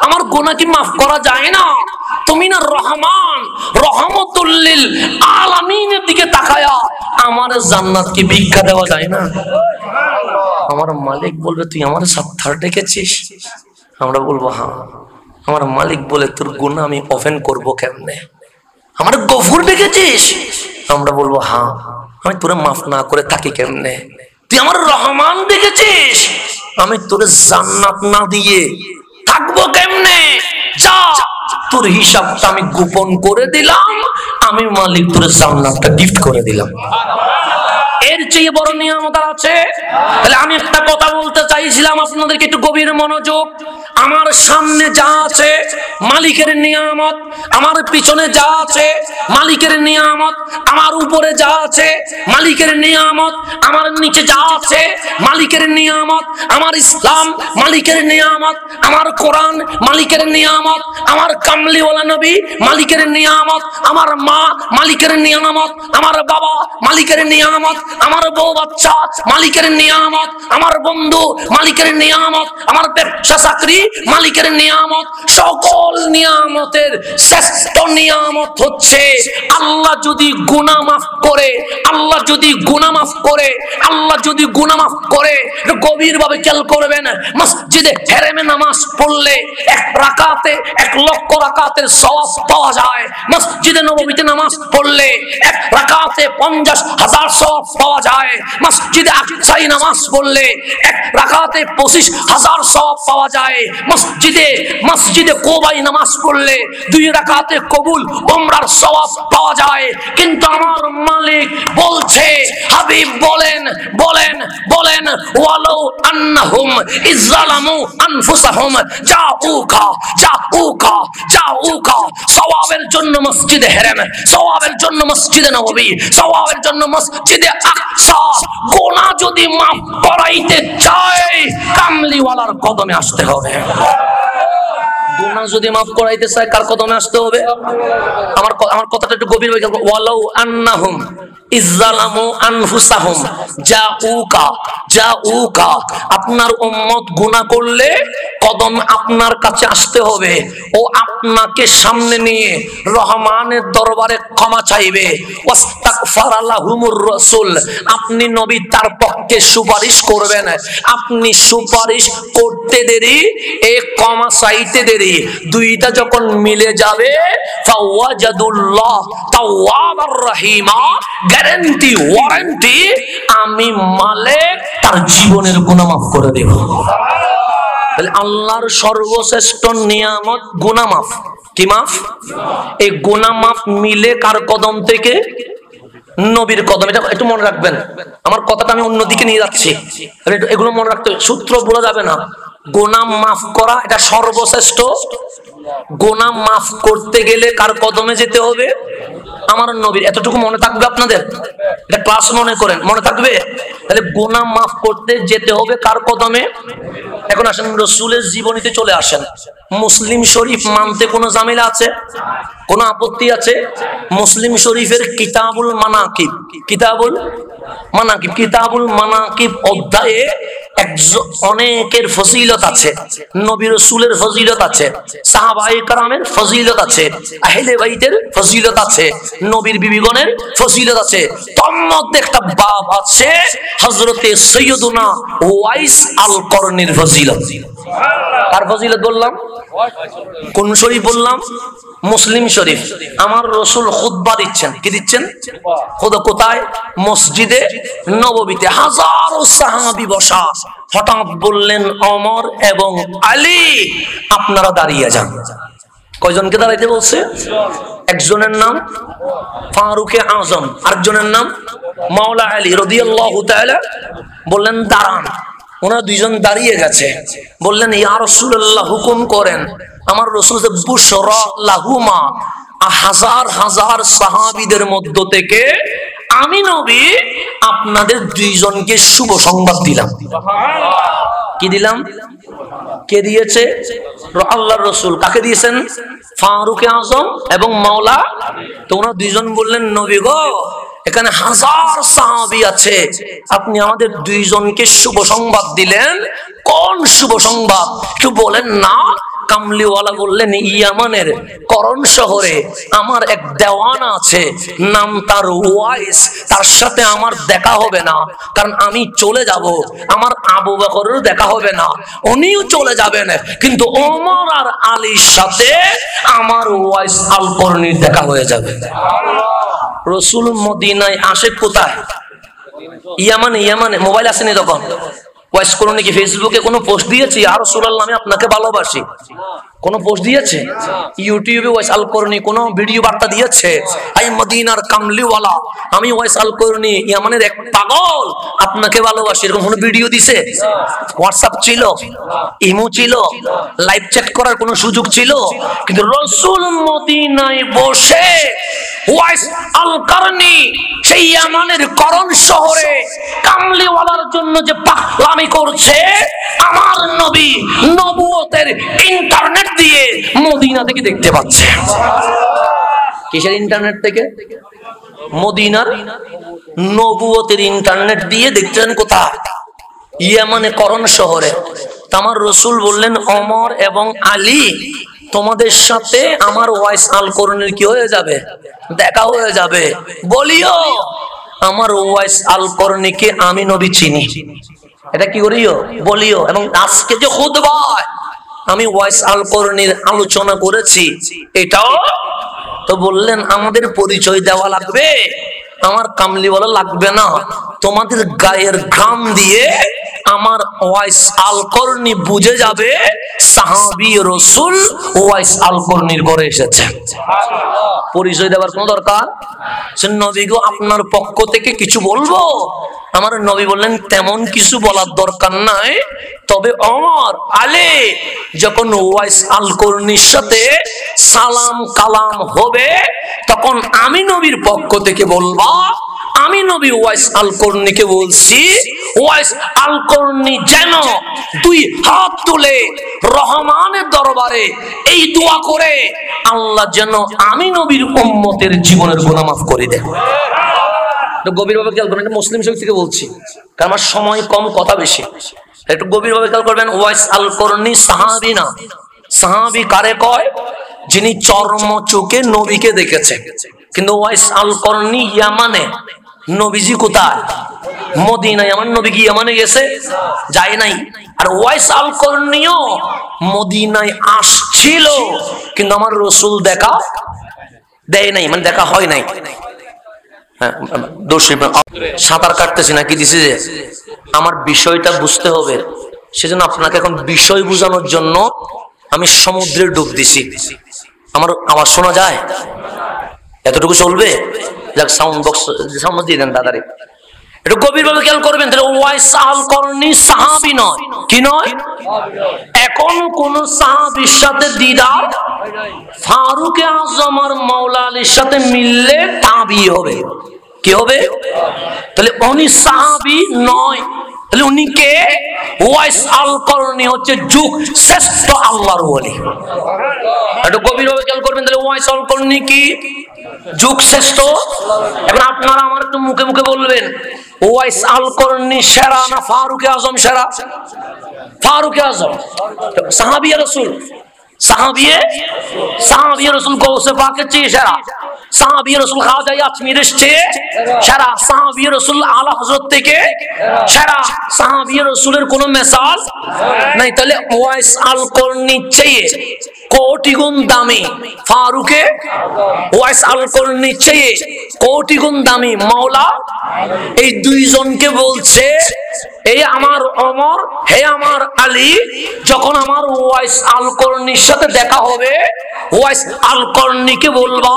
Speaker 1: আমার গুনাহ কি মাফ করা যায় না? তুমি না রহমান, রহমতুল লিল আলামিনের দিকে তাকায়া আমার জান্নাত কি ভিক্ষা দেওয়া যায় না? আমার মালিক বলবে তুই আমার সত্তার ডেকেছিস? আমরা বলবো হ্যাঁ। আমার মালিক বলে তোর গুনাহ আমি ওপেন করব কেমনে? আমার গফুর ডেকেছিস? আমরা বলবো হ্যাঁ। আমি তোরে মাফ না করে থাকি কেমনে? তুই আমার রহমান দেখেছিস? আমি তোরে জান্নাত না দিয়ে থাকবো কেমনে? যা তোর হিসাবটা আমি গোপন করে দিলাম, আমি মালিক তোরে জান্নাতটা গিফট করে দিলাম। এর চেয়ে বড় নিয়ামত আছে? তাহলে আমি একটা কথা বলতে চাইছিলাম আপনাদেরকে, একটু গভীর মনোযোগ। আমার সামনে যা আছে মালিকের নিয়ামত, আমার পিছনে যা আছে মালিকের নিয়ামত, আমার উপরে যা আছে মালিকের নিয়ামত, আমার নিচে যা আছে মালিকের নিয়ামত, আমার ইসলাম মালিকের নিয়ামত, আমার কোরআন মালিকের নিয়ামত, আমার কামলিওয়ালা নবী মালিকের নিয়ামত, আমার মা মালিকের নিয়ামত, আমার বাবা মালিকের নিয়ামত, আমার বউ বাচ্চা মালিকের নিয়ামত, আমার বন্ধু মালিকের নিয়ামত, আমার ব্যবসা চাকরি মালিকের নিয়ামত। সকল নিয়ামতের শ্রেষ্ঠ নিয়ামত হচ্ছে আল্লাহ যদি গুনাহ মাফ করে, আল্লাহ যদি গুনাহ মাফ করে, আল্লাহ যদি গুনাহ মাফ করে। গভীর ভাবে খেয়াল করবেন, মসজিদে হেরেমে নামাজ পড়লে 1 রাকাতে 1 লক্ষ রাকাতের সওয়াব পাওয়া যায়। মসজিদে নববীতে নামাজ পড়লে 1 রাকাতে 50,000 সওয়াব পাওয়া যায়, মসজিদে আকসায় নামাজ পড়লে এক রাকাতে 25,000 সওয়াব পাওয়া যায়, মসজিদে কুবায় নামাজ পড়লে 2 রাকাতে কবুল উমরার সওয়াব পাওয়া যায়। কিন্তু আমার মালিক বলছে, হাবিব বলেন ওয়ালাউ আন্নাহুম ইজ্জালামু আনফুসাহুম জাউকা সওয়াবের জন্য মসজিদে হেরেম, সওয়াবের জন্য মসজিদে নববী, সওয়াবের জন্য মসজিদে আকসা। গুনাহ যদি মাফ করাইতে চায় কামলিওয়ালার কদমে আসতে হবে। গুনাহ যদি মাফ করাইতে চায় কার কদমে আসতে হবে? আমার কথাটা একটু গভীর হয়ে গেল। ওয়ালাউ আন্নাহুম ইজ্জালামু আনফুসাহুম জাউকা, আপনার উম্মত গুনাহ করলে কদম আপনার কাছে আসতে হবে। ও আপনাকে সামনে নিয়ে রহমানের দরবারে ক্ষমা চাইবে। ওয়াস্তাগফারা লাহুমুর রাসূল, আপনি নবী তার পক্ষে সুপারিশ করবেন। আপনি সুপারিশ করতে দেরি, এ ক্ষমা চাইতে দেরি, দুইটা যখন মিলে যাবে ফাওয়াজাদুল্লাহ তাওয়াবার রহিমা, গ্যারান্টি ওয়ারেন্টি, আমি মালিক তার জীবনের গুনাহ মাফ করে দেব। তাহলে আল্লাহর সর্বশ্রেষ্ঠ নিয়ামত গুনাহ মাফ। কি মাফ? এই গুনাহ মাফ মিলে কার কদম থেকে? নবীর কদম। এটা একটু মনে রাখবেন, আমার কথাটা আমি অন্যদিকে নিয়ে যাচ্ছি, এগুলো মনে রাখতে হবে, সূত্র বলা যাবে না। গুনাহ মাফ করা এটা সর্বশ্রেষ্ঠ। গুনাহ মাফ করতে গেলে কার কদমে যেতে হবে? আমার নবীর। এতটুকু মনে থাকবে আপনাদের? এটা ক্লাস মনে করেন, মনে থাকবে। তাহলে গুনাহ মাফ করতে যেতে হবে কার কদমে? এখন আসেন রাসূলের জীবনীতে চলে আসেন। মুসলিম শরীফ মানতে কোনো ঝামেলা আছে? কোনো আপত্তি আছে? মুসলিম শরীফের কিতাবুল মানাকিব অধ্যায়ে অনেকের ফজিলত আছে, নবী রাসূলের ফজিলত আছে, সাহাবায়ে কেরামের ফজিলত আছে, আহলে বাইতের ফজিলত আছে, নবীর বিবিগণের ফজিলত আছে। তার মধ্যে একটা বাব আছে হযরতে সাইয়্যিদুনা ওয়াইস আল করনির ফজিলত। তার ফজিলত বললাম, কোন শরীফ বললাম? মুসলিম শরীফ। আমার রাসূল খুতবা দিচ্ছেন। কি দিচ্ছেন? খুতবা কোথায়? মসজিদে নববীতে। হাজারো সাহাবী বসা। হঠাৎ বললেন, ওমর এবং আলী আপনারা দাঁড়িয়ে যান। কয়জনকে দাঁড়াইতে বলছে? একজনের নাম ফারুকে আজম, আরেকজনের নাম মাওলা আলী রাদিয়াল্লাহু তাআলা। বললেন দাঁড়ান। ওনারা দুইজন দাঁড়িয়ে গেছে। বললেন, ইয়া রাসূলুল্লাহ, হুকুম করেন। আমার রাসূল যে বুশরা লাহুমা, হাজার হাজার সাহাবীদের মধ্য থেকে আমি নবী আপনাদের দুইজনকে শুভ সংবাদ দিলাম। কি দিলাম? কে দিয়েছে? আল্লাহর রাসূল। কাকে দিয়েছেন? ফারুকে আজম এবং মাওলা। তো ওনারা দুইজন বললেন, নবী গো, এখানে হাজার সাহাবী আছে, আপনি আমাদের দুইজনকে শুভ সংবাদ দিলেন। কোন শুভ সংবাদ একটু বলেন না? কামলিওয়ালা বললেন, ইয়ামানের করণ শহরে আমার এক দেওয়ানা আছে, নাম তার ওয়াইস। তার সাথে আমার দেখা হবে না, কারণ আমি চলে যাব। আমার আবু বকরের দেখা হবে না, উনিও চলে যাবেন, কিন্তু ওমর আর আলীর সাথে আমার ওয়াইস আল করনির দেখা হয়ে যাবে। রাসূল মদিনায় আসে কোথায়? ইয়ামানে। মোবাইল আসেনি তখন। ওয়াইস করনি কি ফেসবুকে কোনো পোস্ট দিয়েছি, ইয়া রাসূলুল্লাহ আমি আপনাকে ভালোবাসি? কোন পোস্ট দিয়েছে? ইউটিউবে ওয়াইস আল করনি কোন ভিডিও বার্তা দিয়েছে? আই মদিনার কামলিওয়ালা, আমি ওয়াইস আল করনি ইয়ামানের এক পাগল, আপনাকে ভালোবাসি, এরকম কোন ভিডিও দিছে? হোয়াটসঅ্যাপ ছিল? ইমো ছিল? লাইভ চ্যাট করার কোনো সুযোগ ছিল? কিন্তু রাসূল মদিনায় বসে ওয়াইস আল করনি সেই ইয়ামানের করণ শহরে কামলিওয়ালার জন্য যে পাগলামি করছে, আমার নবী নবুয়তের ইন্টারনেট দিয়ে মদিনা থেকে দেখতে পাচ্ছে। কিসের ইন্টারনেট থেকে? মদিনার নবুয়তের ইন্টারনেট দিয়ে দেখছেন। কোথায়? ইয়ামানে করণ শহরে। আমার রাসূল বললেন, ওমর এবং আলী তোমাদের সাথে আমার ওয়াইস আল করনির কি হয়ে যাবে? দেখা হয়ে যাবে। বলিও আমার ওয়াইস আল করনিকে আমি নবী চিনি। এটা কি করিও? বলিও। এবং আজকে যে খুতবায় আমি ওয়াইস আল করনির আলোচনা করেছি, এটাও তো বললেন আমাদের পরিচয় দেওয়া লাগবে। আমার কামলি বলা লাগবে না, তোমাদের গায়ের ঘাম দিয়ে আমার ওয়াইস আল করনি বুঝে যাবে সাহাবী রাসূল ওয়াইস আল করনির ঘরে এসেছে। পরিচয় দেওয়ার কোনো দরকার? নবী গো আপনার পক্ষ থেকে কিছু বলবো? আমার নবী বললেন তেমন কিছু বলার দরকার নাই, তবে ওমর আলী যখন ওয়াইস আল করনির সাথে সালাম কালাম হবে তখন আমি নবীর পক্ষ থেকে বলবা, আমি নবী ওয়াইস আল করনিকে বলছি ওয়াইস আল করনি যেন দুই হাত তুলে রহমানের দরবারে এই দোয়া করে আল্লাহ যেন আমি নবীর উম্মতের জীবনের গুনাহ মাফ করে দেন। গভীরভাবে খেয়াল করবেন, মুসলিম শরীফ থেকে বলছি কারণ আমার সময় কম কথা বেশি, একটু গভীরভাবে খেয়াল করবেন। ওয়াইস আল করনি সাহাবী না, সাহাবী কারে কয়? যিনি চর্ম চোখে নবীকে দেখেছে। কিন্তু ওয়াইস আল করনি ইয়ামানে, নবীজি কোথায়? মদিনায়। আমার নবী কি ইয়ামানে গেছে? যায় নাই। আর ওয়াইস আল করনিও মদিনায় আসছিল কিন্তু আমার রাসূল দেখা দেয় নাই, মানে দেখা হয় নাই। সাঁতার কাটতেছি নাকি দিছি যে আমার বিষয়টা বুঝতে হবে, সেজন্য আপনাকে এখন বিষয় বোঝানোর জন্য আমি সমুদ্রে ডুব দিছি। আমার আওয়াজ শোনা যায়? এতটুকু চলবে? যাক সাউন্ড বক্স সাউন্ড দিয়ে দেন তাড়াতাড়ি। একটু গভীরভাবে খেয়াল করবেন। তাহলে ওয়াইস আল করনি সাহাবী নয়, কি নয়? এখন কোন সাহাবীর সাথে দিদার ফারুক আজম আর মাওলা আলীর সাথে মিললে তাবি হবে। কি হবে? তাহলে উনি সাহাবী নয়, তাহলে উনি কে? ওয়াইস আল করনি হচ্ছে যুগ শ্রেষ্ঠ আল্লাহর ওলি। একটু গভীরভাবে খেয়াল করবেন। তাহলে ওয়াইস আল করনি কি? যুগ শ্রেষ্ঠ। এখন আপনারা আমার একটু মুখে মুখে বলবেন ওয়াইস আল করনি সেরা না ফারুক আজম সেরা? ফারুক আজম সাহাবী রাসূল, সাহাবী রাসূল গৌসে পাকের চেয়ে সেরা, সাহাবী রাসূল খাজা আজমিরের চেয়ে সেরা, সাহাবী রাসূল আলা হযরত থেকে সেরা, সাহাবী রাসূলের কোনো মিসাল নাই। তাহলে ওয়াইস আল করনি চেয়ে কোটি গুণ দামি ফারুকে, ওয়াইস আল করনি চেয়ে কোটি গুণ দামি মাওলা। এই দুইজনকে বলছে এই আমার ওমর, হে আমার আলী, যখন আমার ওয়াইস আল করনির সাথে দেখা হবে ওয়াইস আল করনিকে বলবা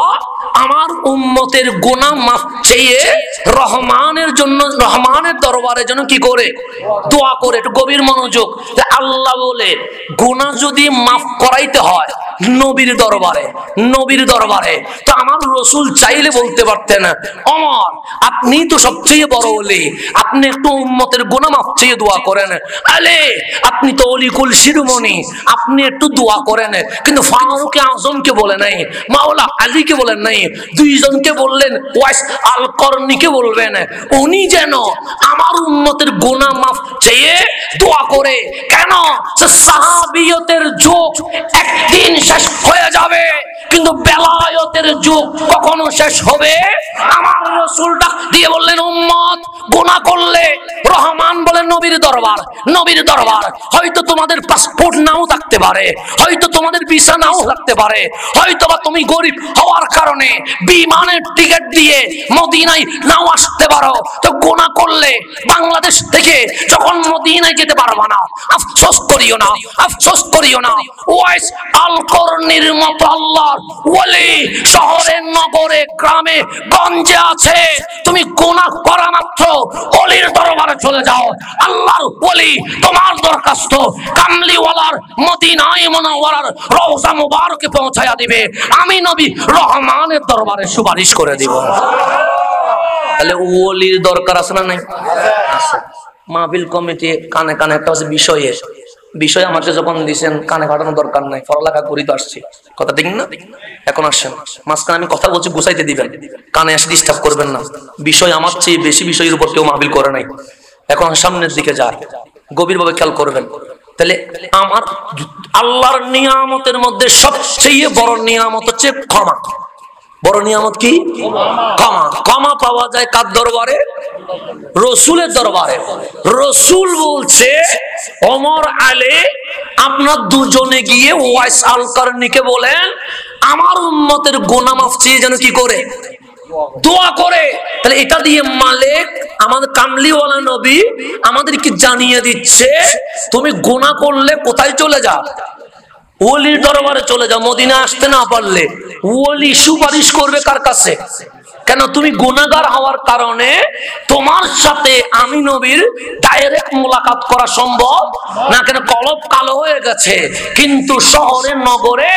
Speaker 1: আমার উম্মতের গুনাহ মাফ চেয়ে রহমানের জন্য, রহমানের দরবারে যেন কি করে? দোয়া করে। একটু গভীর মনোযোগ। আল্লাহ বলে গুনাহ যদি মাফ করাইতে হয় নবীর দরবারে, নবীর দরবারে, তো আমার রাসূল চাইলে বলতে পারতেন ওমর আপনি তো সবচেয়ে বড় ওলি, আপনি একটু উম্মতের গুনাহ মাফ চেয়ে দোয়া করেন। আলে আপনি তো ওলি কুল শিরোমণি, আপনি একটু দোয়া করেন। কিন্তু ফারুক আজমকে বলে নাই, মাওলা আলীকে বলেন নাই, দুইজনকে বললেন ওয়াইস আল করনিকে বলবেন উনি যেন আমার উম্মতের গুনাহ মাফ চেয়ে দোয়া করে। কেন? সাহাবিয়তের যুগ একদিন শেষ হয়ে যাবে কিন্তু বেলায়েতের যুগ কখনো শেষ হবে? আমার রাসূল ডাক দিয়ে বললেন উম্মত গুনাহ করলে রহমান বলেন নবীর দরবার, নবীর দরবার। হয়তো তোমাদের পাসপোর্ট নাও থাকতে পারে, হয়তো তোমাদের ভিসা নাও থাকতে পারে, হয়তো বা তুমি গরিব হওয়ার কারণে বিমানের টিকিট দিয়ে মদিনায় নাও আসতে পারো। তো গুনাহ করলে বাংলাদেশ থেকে যখন মদিনায় যেতে পারবা না, আফসোস করিও না, আফসোস করিও না। ওয়াইস আল করনির মতো আল্লাহর ওলি শহরে নগরে গ্রামে গঞ্জে আছে। তুমি গুনাহ করা মাত্র ওলির দরবারে চলে যাও, আল্লাহর ওলি তোমার দরখাস্ত কামলিওয়ালার মদিনায়ে মুনাওয়ারার রওজা মুবারকে পৌঁছায়া দিবে, আমি নবী রহমানের দরবারে সুপারিশ করে দিব। তাহলে ওলির দরকার আছে না নাই? আছে। মাহফিল কমিটি কানে কানে একটা আছে বিষয় আমাকে যখন দিয়েছেন কানে কাটানোর দরকার নাই, পড়ালেখা করি তো আসছি, কথা ঠিক না? এখন আসছেন মাঝখানে আমি কথা বলছি গুছাইতে দিবেন, কানে এসে ডিস্টার্ব করবেন না। বিষয় আমার চেয়ে বেশি বিষয়ের উপর কেউ মাহফিল করে নাই। এখন সামনের দিকে যায়, গভীরভাবে খেয়াল করবেন। তাহলে আমার আল্লাহর নিয়ামতের মধ্যে সবচেয়ে বড় নিয়ামত হচ্ছে ক্ষমা। বড় নিয়ামত কি? ক্ষমা। ক্ষমা পাওয়া যায় কার দরবারে? রাসূলের দরবারে। রাসূল বলছে ওমর আলী আপনার দুজনে গিয়ে ওয়াইস আল করনিকে বলেন আমার উম্মতের গুনাহ মাফ চেয়ে যেন কি করে দোয়া করে। তাহলে এটা দিয়ে মালিক আমাদের কামলিওয়ালা নবী আমাদেরকে জানিয়ে দিচ্ছে, তুমি গুনাহ করলে কোথায় চলে যাও? ওলির দরবারে চলে যাও। মদিনা আসতে না পারলে ওলি সুপারিশ করবে কার কাছে? কেন? তুমি গুনাহগার হওয়ার কারণে তোমার সাথে আমি নবীর ডাইরেক্ট মোলাকাত করা সম্ভব না। কেন? কলব কালো হয়ে গেছে। কিন্তু শহরে নগরে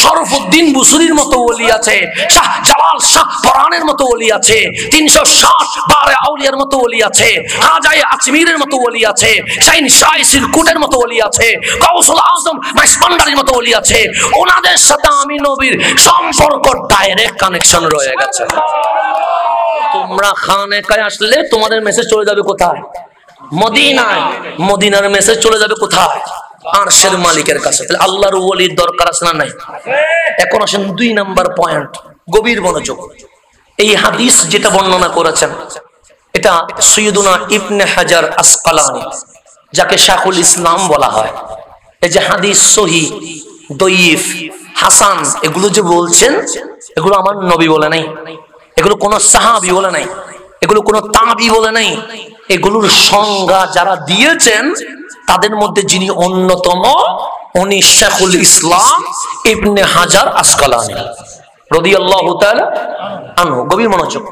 Speaker 1: শরফুদ্দিন বুসরির মতো ওলি আছে, শাহ জালাল শাহ পরানের মতো ওলি আছে, 360 বারে আউলিয়ার মতো ওলি আছে, হাজায়ে আজমিরের মতো ওলি আছে, শাইন শাহ সিরকুটের মতো ওলি আছে, গাউসুল আজম মাইসপান্ডারির মতো ওলি আছে। ওনাদের সাথে আমি নবীর সম্পর্ক ডাইরেক্ট কানেকশন রয়ে গেছে। তোমরা খানেকায় আসলে তোমাদের মেসেজ চলে যাবে কোথায়? মদিনায়। মদিনার মেসেজ চলে যাবে কোথায়? আরশের মালিকের কাছে। তাহলে আল্লাহর ওলির দরকার আছে না নাই? এখন আসেন 2 নাম্বার পয়েন্ট, গভীর মনোযোগ। এই হাদিস যেটা বর্ণনা করেছেন এটা সৈয়দুনা ইবনে হাজার আসকালানী, যাকে শাইখুল ইসলাম বলা হয়। এই যে হাদিস সহিহ, দয়ীফ, হাসান এগুলো যে বলছেন, এগুলো আমার নবী বলে নাই, এগুলো কোন সাহাবী বলে নাই, এগুলো কোন তাবী বলে নাই। এগুলোর সংজ্ঞা যারা দিয়েছেন তাদের মধ্যে যিনি অন্যতম, উনি শাইখুল ইসলাম ইবনে হাজার আসকালানী রাদিয়াল্লাহু তাআলা আনহু। গভীর মনোযোগ।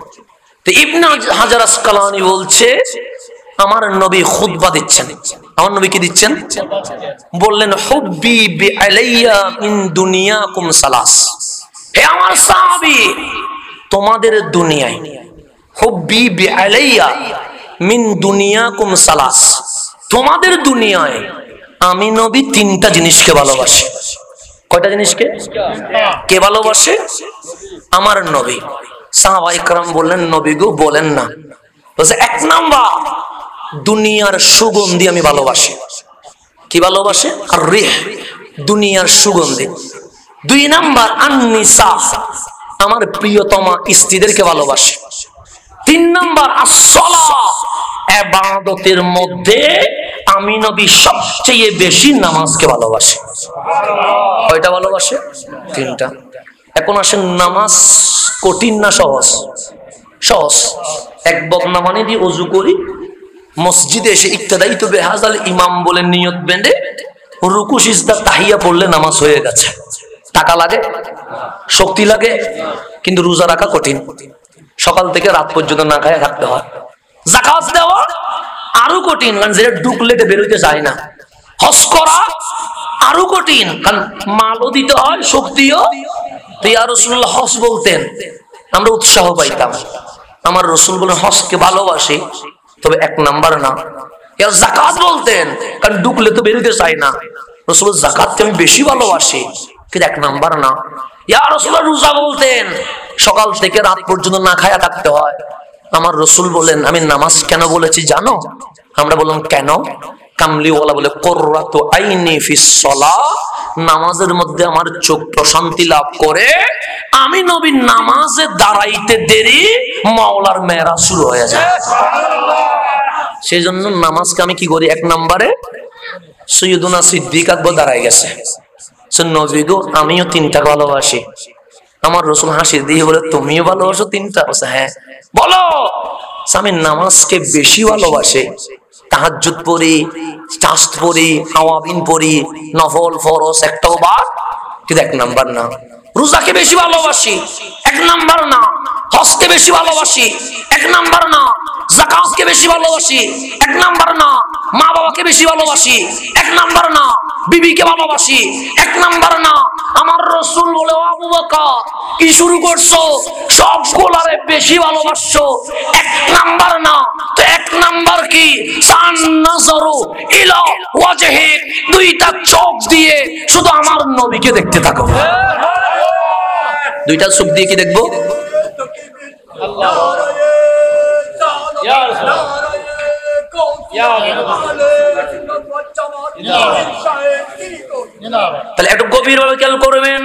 Speaker 1: তো ইবনে হাজার আসকালানী বলছে, আমার নবী খুতবা দিচ্ছেন। আমার নবী কি দিচ্ছেন? বললেন, হুব্বি বিআলাইয়া মিন দুনিয়াকুম সালাস। হে আমার সাহাবী, তোমাদের দুনিয়ায়, হুব্বি বিআলাইয়া মিন দুনিয়াকুম সালাস, তোমাদের দুনিয়ায় আমি নবী 3টা জিনিসকে ভালোবাসি। কয়টা জিনিসকে? কে ভালোবাসে? আমার নবী। সাহাবায়ে কেরাম বললেন, নবী গো বলেন না। বলছে, 1 নাম্বার দুনিয়ার সুগন্ধি আমি ভালোবাসি। কি ভালোবাসে? আর রিহ, দুনিয়ার সুগন্ধি। 2 নাম্বার আন-নিসা, আমার প্রিয়তমা স্ত্রীদেরকে ভালোবাসি। 3 নাম্বার আস-সালাহ, ইবাদতের মধ্যে আমি নবী সবচেয়ে বেশি নামাজকে ভালোবাসি। কয়টা ভালোবাসে? 3টা। এখন আসেন, নামাজ কঠিন না সহজ? সহজ। 1 বকনা পানি দিয়ে ওযু করি, মসজিদে এসে ইক্তাদাইতু বিহাযাল ইমাম বলে নিয়ত বেঁধে রুকু সিজদা তাহিয়া পড়লে নামাজ হয়ে গেছে। টাকা লাগে, শক্তি লাগে, কিন্তু রোজা রাখা কঠিন। সকাল থেকে রাত পর্যন্ত না খায় থাকতে হয়। যাকাত দেওয়া আরো কঠিন, কারণ যেটা ঢুকলে বেরোতে চায় না। হজ করা আরো কঠিন, কারণ মালও দিতে হয়, শক্তিও। তো ইয়া রাসূলুল্লাহ হজ বলতেন, আমরা উৎসাহ পাইতাম। আমার রাসূল বলেন, হজকে ভালোবাসি, তবে 1 নাম্বার না। ইয়া যাকাত বলতেন, কারণ ঢুকলে তো বেরোতে চায় না। রাসূল যাকাতকে আমি বেশি ভালোবাসি, কিন্তু 1 নাম্বার না। ইয়া রাসূলুল্লাহ রোজা বলতেন, সকাল থেকে রাত পর্যন্ত না খায়া থাকতে হয়। আমার রাসূল বলেন, আমি নামাজ কেন বলেছি জানো? আমরা বললাম কেন? কামলিওয়ালা বলে, কুররাতু আইনি ফিস সালাহ, নামাজের মধ্যে আমার চোখ প্রশান্তি লাভ করে। আমি নবী নামাজে দাঁড়াইতে দেরি, মাওলার মেরাজ শুরু হয়ে যায়। সেই জন্য নামাজকে আমি কি করি? 1 নম্বরে সৈয়দুনা সিদ্দিক আকবর দাঁড়ায় গেছে। নবী গো, আমিও 3টা ভালোবাসি। আমার রাসূল হাসি দিয়ে বলে, তুমিও ভালোবাসো 3টা? বলছে, হ্যাঁ। বলো। আমি নামাজকে বেশি ভালোবাসি। তাহাজ্জুদ পড়ি, চাস্ত পড়ি, আওয়াবিন পড়ি, নফল ফরজ একটাও বাদ, কিন্তু 1 নাম্বার না। রোজাকে বেশি ভালোবাসি, 1 নাম্বার না। হজকে বেশি ভালোবাসি, 1 নাম্বার না। যাকাতকে বেশি ভালোবাসি, 1 নাম্বার না। মা বাবাকে বেশি ভালোবাসি, 1 নাম্বার না। বিবিকে ভালোবাসি, 1 নাম্বার না। আমার রাসূল বলে, ও আবু বকর, কি শুরু করছো? সব গোলারে বেশি ভালোবাসছো, 1 নাম্বার না। তো 1 নাম্বার কি? সান নাযরু ইলা ওয়াজহিক, 2টা চোখ দিয়ে শুধু আমার নবীকে দেখতে থাকো। 2টা চোখ দিয়ে কি দেখবো? আল্লাহ। ইয়া রাসূল, ইয়া তাহলে একটু গভীরভাবে খেয়াল করবেন।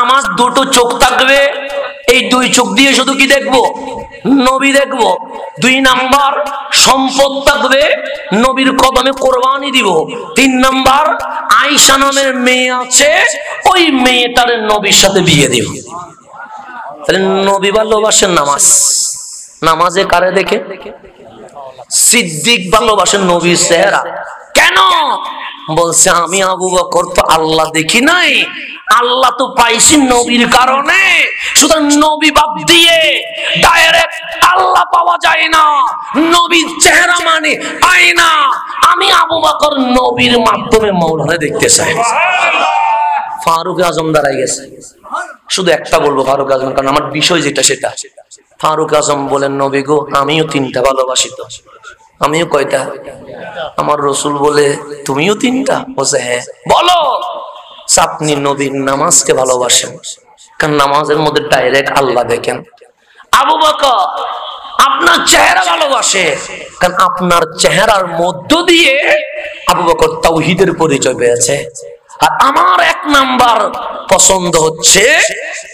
Speaker 1: আমার 2টো চোখ থাকবে, এই 2 চোখ দিয়ে শুধু কি দেখবো? নবী দেখবো। 2 নাম্বার সম্পদ থাকবে, নবীর কদমে কোরবানি দিব। 3 নাম্বার আয়েশা নামের মেয়ে আছে, ওই মেয়েটার নবীর সাথে বিয়ে দিব। তাহলে নবী ভালোবাসেন নামাজ, নামাজে কারে দেখে? সিদ্দিক ভালোবাসেন নবীর চেহারা। কেন? বলছে আমি আবু বকর তো আল্লাহ দেখি নাই, আল্লাহ তো পাইছি নবীর কারণে। সুতরাং নবী বাদ দিয়ে ডাইরেক্ট আল্লাহ পাওয়া যায় না, নবীর চেহারা মানে আয়না। আমি আবু বকর নবীর মাধ্যমে মৌলানা দেখতে চাই। ফারুক আজম দাঁড়াই গেছে, শুধু একটা বলবো ফারুক আজম, কারণ আমার বিষয় যেটা সেটা। ফারুক আজম বলেন নবী গো আমিও তিনটা ভালোবাসি। তো আমিও কয়টা? আমার রসুল বলে তুমিও তিনটা? বলছে হ্যাঁ। বলো আপনি নবীর নামাজকে ভালোবাসেন, কারণ নামাজের মধ্যে ডাইরেক্ট আল্লাহ দেখেন। আবু বকর আপনার চেহারা ভালোবাসে, কারণ আপনার চেহারার মধ্য দিয়ে আবু বকর তাওহীদের পরিচয় পেয়েছে। আর আমার এক নাম্বার পছন্দ হচ্ছে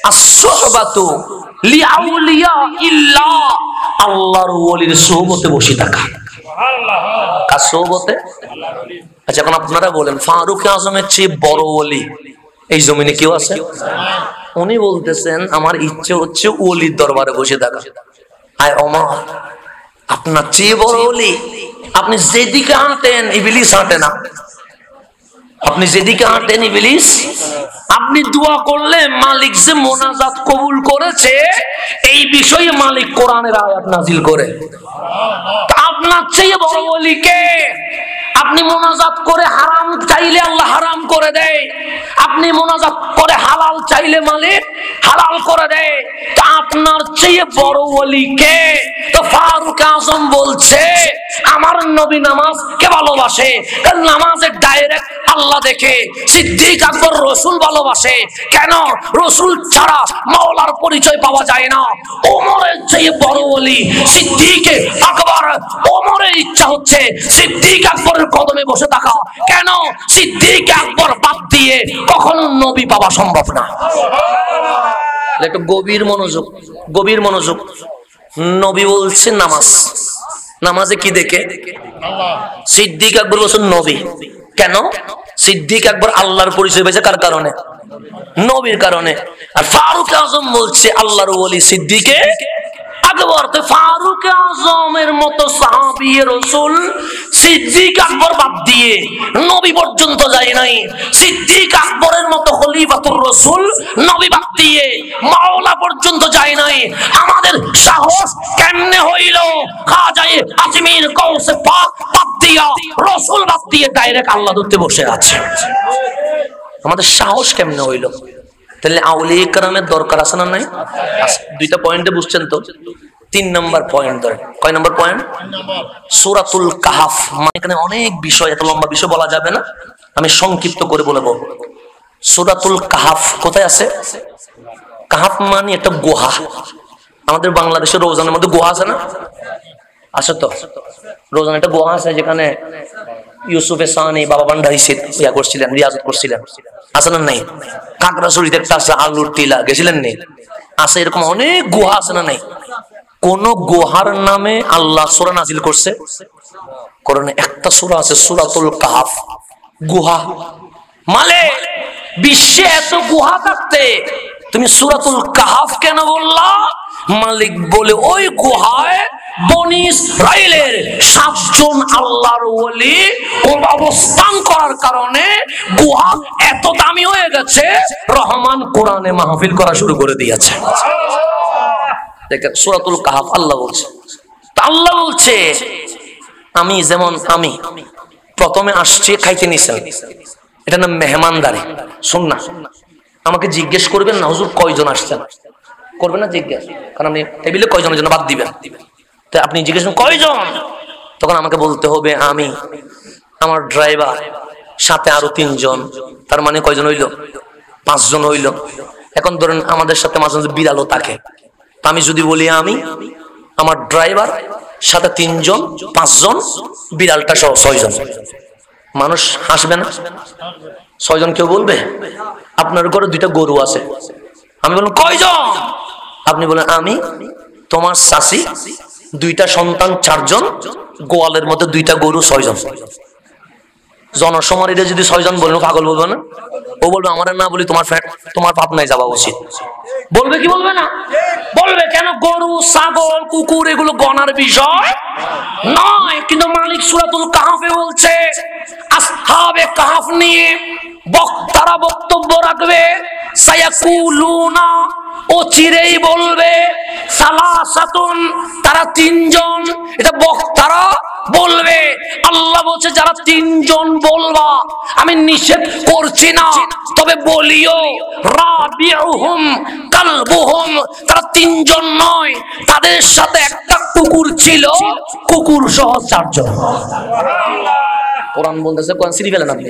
Speaker 1: as-suhbatu লিআউলিয়া ইল্লাহ, আল্লাহর ওলির সোহবতে বসে থাকা। কার সোহবতে? আচ্ছা এখন আপনারা বলেন ফারুক আজমের চেয়ে বড় ওলি এই জমিনে কেউ আছে? উনি বলতেছেন আমার ইচ্ছে হচ্ছে ওলির দরবারে বসে থাকা। আয় ওমর আপনার চেয়ে বড় ওলি, আপনি যেদিকে হাঁটেন ইবলিস হাঁটে না, আপনি যেদিকে হাঁটেন ইবলিস। আপনি দোয়া করলে মালিক যে মোনাজাত কবুল করেছে এই বিষয়ে মালিক কোরআনের আয়াত নাজিল করে। আপনার চেয়ে বড় ওলি কে? আপনি মোনাজাত করে হারাম চাইলে আল্লাহ হারাম করে দেয়, আপনি মোনাজাত করে হালাল চাইলে মালিক হালাল করে দেয়। তা আপনার চেয়ে বড় ওলি কে? তো ফারুক আজম বলছে আমার নবী নামাজকে ভালোবাসে, কারণ নামাজের ডাইরেক্ট আল্লাহ দেখে। সিদ্দিক আকবর রসুল ভালোবাসে, কেন? রসুল ছাড়া মাওলার পরিচয় পাওয়া যায় না। ওমরের চেয়ে বড় ওলি সিদ্দিক আকবর। ওমরের ইচ্ছা হচ্ছে সিদ্দিক আকবরের কদমে বসে থাকা, কেন? সিদ্দিক আকবর বাদ দিয়ে কখনো নবী পাওয়া সম্ভব না। একটু গভীর মনোযোগ, গভীর মনোযোগ। নবী বলছে নামাজ, নামাজে কি দেখে? সিদ্দিক আকবর বলছেন নবী। কেন? সিদ্দিক আকবর আল্লাহর পরিচয় পেয়েছে কার কারণে? নবীর কারণে। আর ফারুক আজম বলছে আল্লাহর ওলি সিদ্দিকে আকবর। তো ফারুক আজমের মতো সাহাবী রাসূল সিদ্দিক আকবর বাদ দিয়ে নবী পর্যন্ত যায় নাই। সিদ্দিক আকবরের মতো খলিফাতুর রাসূল নবী বাদ দিয়ে মাওলা পর্যন্ত যায় নাই। আমাদের সাহস কেমনে হইল খাজায়ে আজমির কৌসে পাক বাদ দিয়া রাসূল বাদ দিয়ে ডাইরেক্ট আল্লাহ ধরতে বসে আছে? আমাদের সাহস কেমনে হইল? তাহলে আউলিয়া কেরামের দরকার আছে না নাই? দুইটা পয়েন্টে বুঝছেন তো? 3 নম্বর পয়েন্ট ধরেন। কয় নম্বর পয়েন্ট? সূরাতুল কাহাফ। মানে এখানে অনেক বিষয়, এত লম্বা বিষয় বলা যাবে না, আমি সংক্ষিপ্ত করে বলবো। সূরাতুল কাহাফ কোথায় আছে? কাহাফ মানে একটা গুহা। আমাদের বাংলাদেশের রোজানের মধ্যে গুহা আছে না? আছে তো। রোজান একটা গুহা আছে যেখানে ইউসুফে সানি বাবা ভান্ডারী ইয়া করছিলেন, রিয়াজত করছিলেন। আছে না নাই? কাকড়াছড়িতে একটা আছে আলুর টিলা, গেছিলেন নেই? আছে। এরকম অনেক গুহা আছে না নাই? কোন গুহার নামে আল্লাহ সূরা নাজিল করছে? কোরআনে একটা সূরা আছে সূরাতুল কাহাফ। গুহা মানে বিশ্বে এত গুহা থাকতে তুমি সূরাতুল কাহাফ কেন বললা? মালিক বলে ওই গুহায় বনি ইসরাইলের 7 জন আল্লাহর ওলি অবস্থান করার কারণে গুহা এত দামি হয়ে গেছে, রহমান কোরআনে মাহফিল করা শুরু করে দিয়েছে। দেখেন সূরাতুল কাহাফ আল্লাহ বলছে। আল্লাহ বলছে আমি যেমন আমি প্রথমে আসছি খাইতে নিছেন, এটা না মেহমানদারি। শুন না, আমাকে জিজ্ঞেস করবেন না হুজুর কয়জন আসছেন, করবেন না জিজ্ঞেস, কারণ আপনি টেবিলে কয়জনের জন্য বাদ দিবেন। তো আপনি জিজ্ঞেস কয়জন, তখন আমাকে বলতে হবে আমি, আমার ড্রাইভার, সাথে আরো 3 জন, তার মানে কয়জন হইল? 5 জন হইল। এখন ধরেন আমাদের সাথে মাঝে মাঝে বিড়ালও থাকে, আমি যদি বলি আমি, আমার ড্রাইভার, সাথে 3 জন, 5 জন, বিড়ালটা সহ 6 জন, মানুষ হাসবে না? 6 জন কেউ বলবে? আপনার ঘরে 2টা গরু আছে, আমি বললাম কয়জন, আপনি বলেন আমি, তোমার শাশি, 2টা সন্তান 4 জন, গোয়ালের মধ্যে 2টা গরু 6 জন। জনসমারিতে যদি 6 জন বলেন পাগল বলবো না? ও বলবে আমার না বলি তোমার পাপ নাই যাওয়া উচিত। বলবে কি বলবে না? বলবে। কেন? গরু, ছাগল, কুকুর এগুলো গণার বিষয় নয়। কিন্তু মালিক সূরাতুল কাহফে বলছে, আসহাবে কাহফ নিয়ে বক্তারা বক্তব্য রাখবে। সায়াকুলুনা, ও চিরেই বলবে, সালাসাতুন, তারা তিনজন। এটা বক্তারা বলবে। আল্লাহ বলছে যারা তিনজন বলবা, আমি নিষেধ করছি না, তবে বলিও রাবিউহুম কালবুহুম, তারা তিনজন নয়, তাদের সাথে একটা কুকুর ছিল, কুকুর সহ চারজন। কোরআন বলতেছে, কোরআন সিরি ফেলেন আপনি,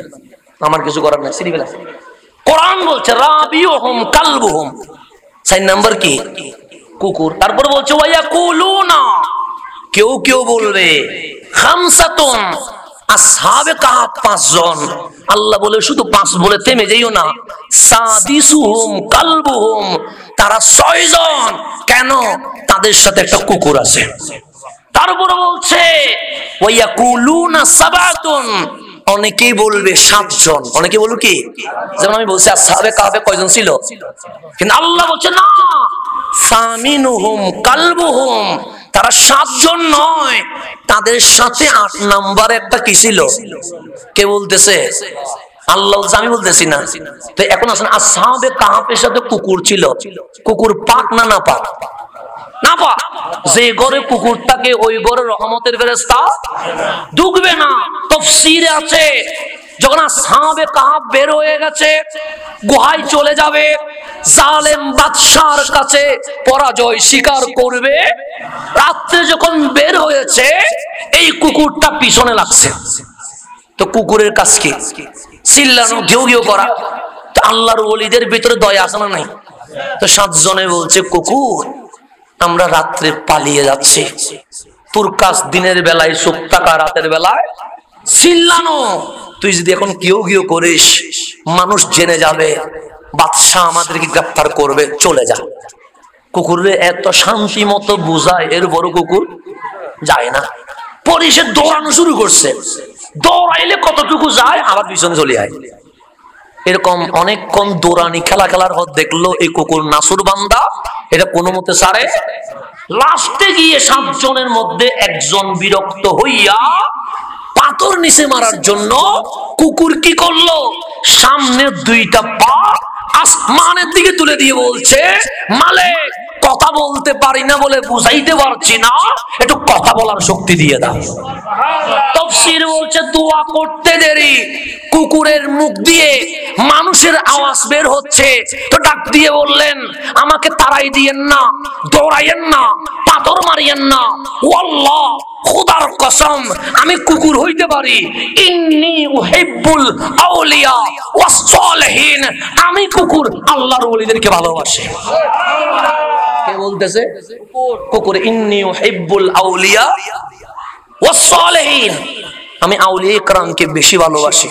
Speaker 1: আমার কিছু করার নাই, সিরি ফেলেন। কোরআন বলছে রাবিউহুম কালবুহুম, 4 নাম্বার কি? কুকুর। তারপর বলছে ওয়ায়াকুলুনা, কেউ কেউ বলবে খামসাতুন, আসহাবে কাহফ 5 জন। আল্লাহ বলে শুধু 5 বলে থেমে যাইও না, সাদিসুহুম কালবুহুম, তারা 6 জন। কেন? তাদের সাথে একটা কুকুর আছে। তারপর বলছে ওয়ায়াকুলুনা সাবাতুন, অনেকেই বলবে 7 জন। অনেকে বলবে কি? যেমন আমি বলছি আসহাবে কাহফে কয়জন ছিল, কিন্তু আল্লাহ বলছে না, সামিনুহুম কালবুহুম, তারা 7 জন নয়, তাদের সাথে 8 নাম্বার একটা কি ছিল? কে বলতেছে? আল্লাহ বলছে, আমি বলতেছি না। তো এখন আসেন, আসহাবে কাহফের সাথে কুকুর ছিল, কুকুর পাক না না পাক? না পাক। যে ঘরে কুকুর থাকে ওই ঘরে রহমতের ফেরেশতা ঢুকবে না। তাফসীরে আছে, যখন আসহাবে কাহফ বের হয়ে গেছে, গুহায় চলে যাবে, জালেম বাদশার কাছে পরাজয় স্বীকার করবে, রাত্রে যখন বের হয়েছে এই কুকুরটা পিছনে লাগছে। তো কুকুরের কাজ কি? চিল্লানো, ঘেউ ঘেউ করা। তো আল্লাহর ওলিদের ভিতরে দয়া আছে না নাই? তো 7 জনে বলছে, কুকুর, আমরা রাত্রে পালিয়ে যাচ্ছি, তোর কাজ দিনের বেলায় চুপ থাকা, রাতের বেলায় চিল্লানো। তুই যদি এখন কেউ কেউ করিস, মানুষ জেনে যাবে, বাদশা আমাদেরকে গ্রেফতার করবে, চলে যা। কুকুরে এত শান্তি মতো বুঝায়, এর বড় কুকুর যায় না। পরে সে দৌড়ানো শুরু করছে, দৌড়াইলে কতটুকু যায়, আবার পিছনে চলে যায়। এরকম অনেকক্ষণ দৌড়ানি খেলা খেলার পর দেখলো এই কুকুর নাসুর বান্দা, এটা কোনো মতে সারে। লাস্টে গিয়ে 7 জনের মধ্যে একজন বিরক্ত হইয়া পাথর নিচে মারার জন্য কুকুর কি করলো, সামনের 2টা পা আসমানের দিকে তুলে দিয়ে বলছে, মালিক, কথা বলতে পারি না বলে বুঝাইতে পারছি না, একটু কথা বলার শক্তি দিয়ে দাও। তাফসীর বলছে দোয়া করতে দেরি, কুকুরের মুখ দিয়ে মানুষের আওয়াজ বের হচ্ছে। তো ডাক দিয়ে বললেন, আমাকে তাড়াই দিয়েন না, দৌড়াইয়েন না, পাথর মারিয়েন না, ওয়াল্লাহ, খোদার কসম, আমি কুকুর হইতে পারি। ইন্নী উহিব্বুল আউলিয়া ওয়াস সালিহিন, আমি কুকুর আল্লাহর ওলিদেরকে ভালোবাসি। কে বলতেছে? কুকুর। ইন্নী উহিব্বুল আউলিয়া ওয়াস সালিহিন, আমি আউলিয়া ইকরামকে বেশি ভালোবাসি।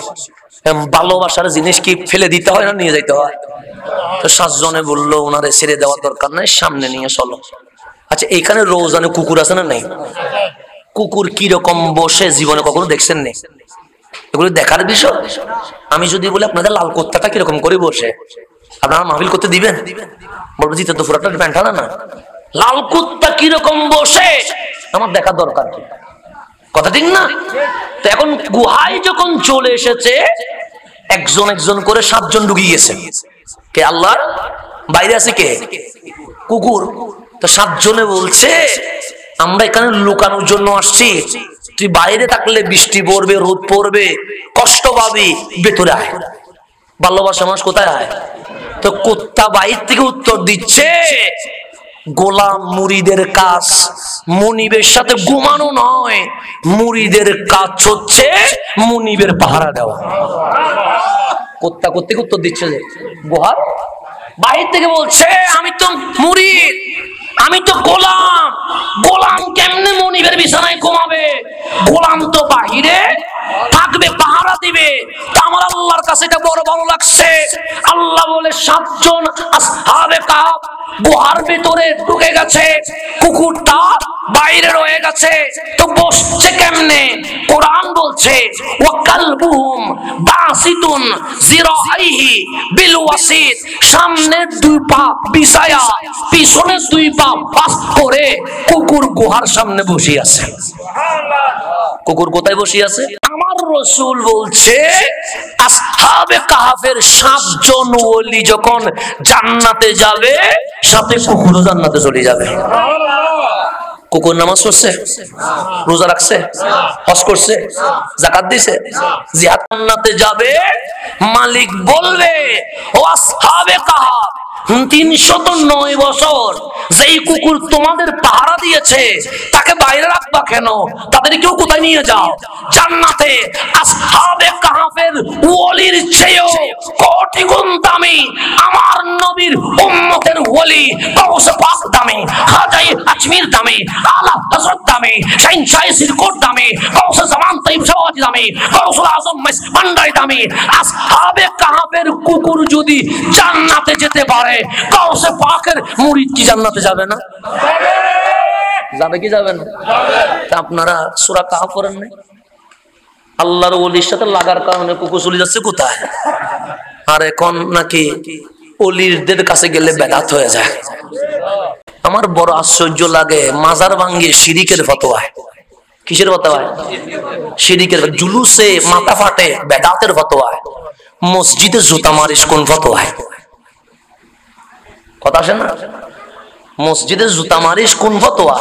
Speaker 1: ভালোবাসার জিনিস কি ফেলে দিতে হয় না নিয়ে যাইতে হয়? তো 7 জনে বললো, ওনারে ছেড়ে দেওয়ার দরকার নাই, সামনে নিয়ে চলো। আচ্ছা, এখানে রোজানে কুকুর আছে না নাই? কুকুর কি রকম বসে জীবনে কখনো দেখছেন নি? এগুলো দেখার বিষয়। আমি যদি বলি আপনাদের লাল কুত্তাটা কিরকম করে বসে, আপনারা মাহফিল করতে দিবেন? বলবো জিতে তো পুরাটা প্যান্ট না, লাল কুত্তা কিরকম বসে আমার দেখার দরকার, কথা ঠিক না? তো এখন গুহায় যখন চলে এসেছে, একজন একজন করে 7 জন ঢুকে গেছে। কে? আল্লাহর বাইরে আছে কে? কুকুর। তো 7 জনে বলছে, আমরা এখানে লুকানোর জন্য আসছি, তুই বাইরে থাকলে বৃষ্টি পড়বে, রোদ পড়বে, কষ্ট পাবি, ভেতরে আয়। ভালোবাসা মানুষ কোথায় আয়? তো কুত্তা বাইরে থেকে উত্তর দিচ্ছে, গোলাম মুরিদের কাজ মুনিবের সাথে ঘুমানো নয়, মুরিদের কাজ হচ্ছে মুনিবের পাহারা দেওয়া। কুত্তা কোত্থেকে উত্তর দিচ্ছে যে গুহার বাইরে থেকে বলছে, আমি তো মুরিদ, আমি তো গোলাম, গোলাম কেমনে মুনিবের বিছানায় ঘুমাবে? গোলাম তো বাহিরে থাকবে, পাহারা দিবে। তো আমার আল্লাহর কাছে এটা বড় ভালো লাগছে, আল্লাহ বলে 7 জন আসহাবে কাহাফ গুহার ভিতরে ঢুকে গেছে, কুকুরটা বাইরে রয়ে গেছে। তো বসছে কেমনে? কোরআন বলছে ওয়াকালবুহুম বাসিতুন জিরাইহি বিল ওয়াসিত, সামনে 2 পা বিছায়া পিছনে 2 পা পাস করে কুকুর গুহার সামনে বসে আছে। কুকুর কোথায় বসে আছে? আমার রাসূল বলছে আসহাবে কাহাফের 7 জন ওলি যখন জান্নাতে যাবে, সাথে কুকুরও জান্নাতে চলে যাবে। কুকুর নামাজ পড়ছে, রোজা রাখছে, হজ করছে, যাকাত দিছে, জিহাদ, জান্নাতে যাবে। মালিক বলবে ও আসহাবে কাহাফ 309 বছর যেই কুকুর তোমাদের পাহারা দিয়েছে তাকে বাইরে রাখবা কেন? তাদের কেউ কোথায় নিয়ে যাও? জান্নাতে আসহাবে কাহাফের ওলির চেয়েও কোটি গুণ দামি আমার নবীর উম্মতের ওলি গাউসে পাক দামি, খাজা আজমির দামি, আলা হযরত দামি, শাইন শাহ সিরকোট দামি, গাউসে জামান তাইব শাওয়াতি দামি, গাউসুল আজম ভান্ডারি দামি। আসহাবে কাহাফের কুকুর যদি জান্নাতে যেতে পারে, গাউসে পাকের মুরিদ কি জান্নাতে যাবে না? যাবে কি যাবে না? আপনারা সূরা কাহফ পড়েন না? আল্লাহর ওলির সাথে লাগার কারণে কুকুর চলে যাচ্ছে কোথায়? আর এখন নাকি ওলিদের কাছে গেলে বেদাত হয়ে যায়। আমার বড় আশ্চর্য লাগে মাজার ভাঙ্গিয়ে শিরিকের ফতোয়া। কিসের ফতোয়া? শিরিকের। জুলুসে মাথা ফাটে বেদাতের ফতোয়া। মসজিদে জুতা মারিস কোন ফতোয়া? কথা আসে না? মসজিদে জুতা মারিস কোন ফতোয়া?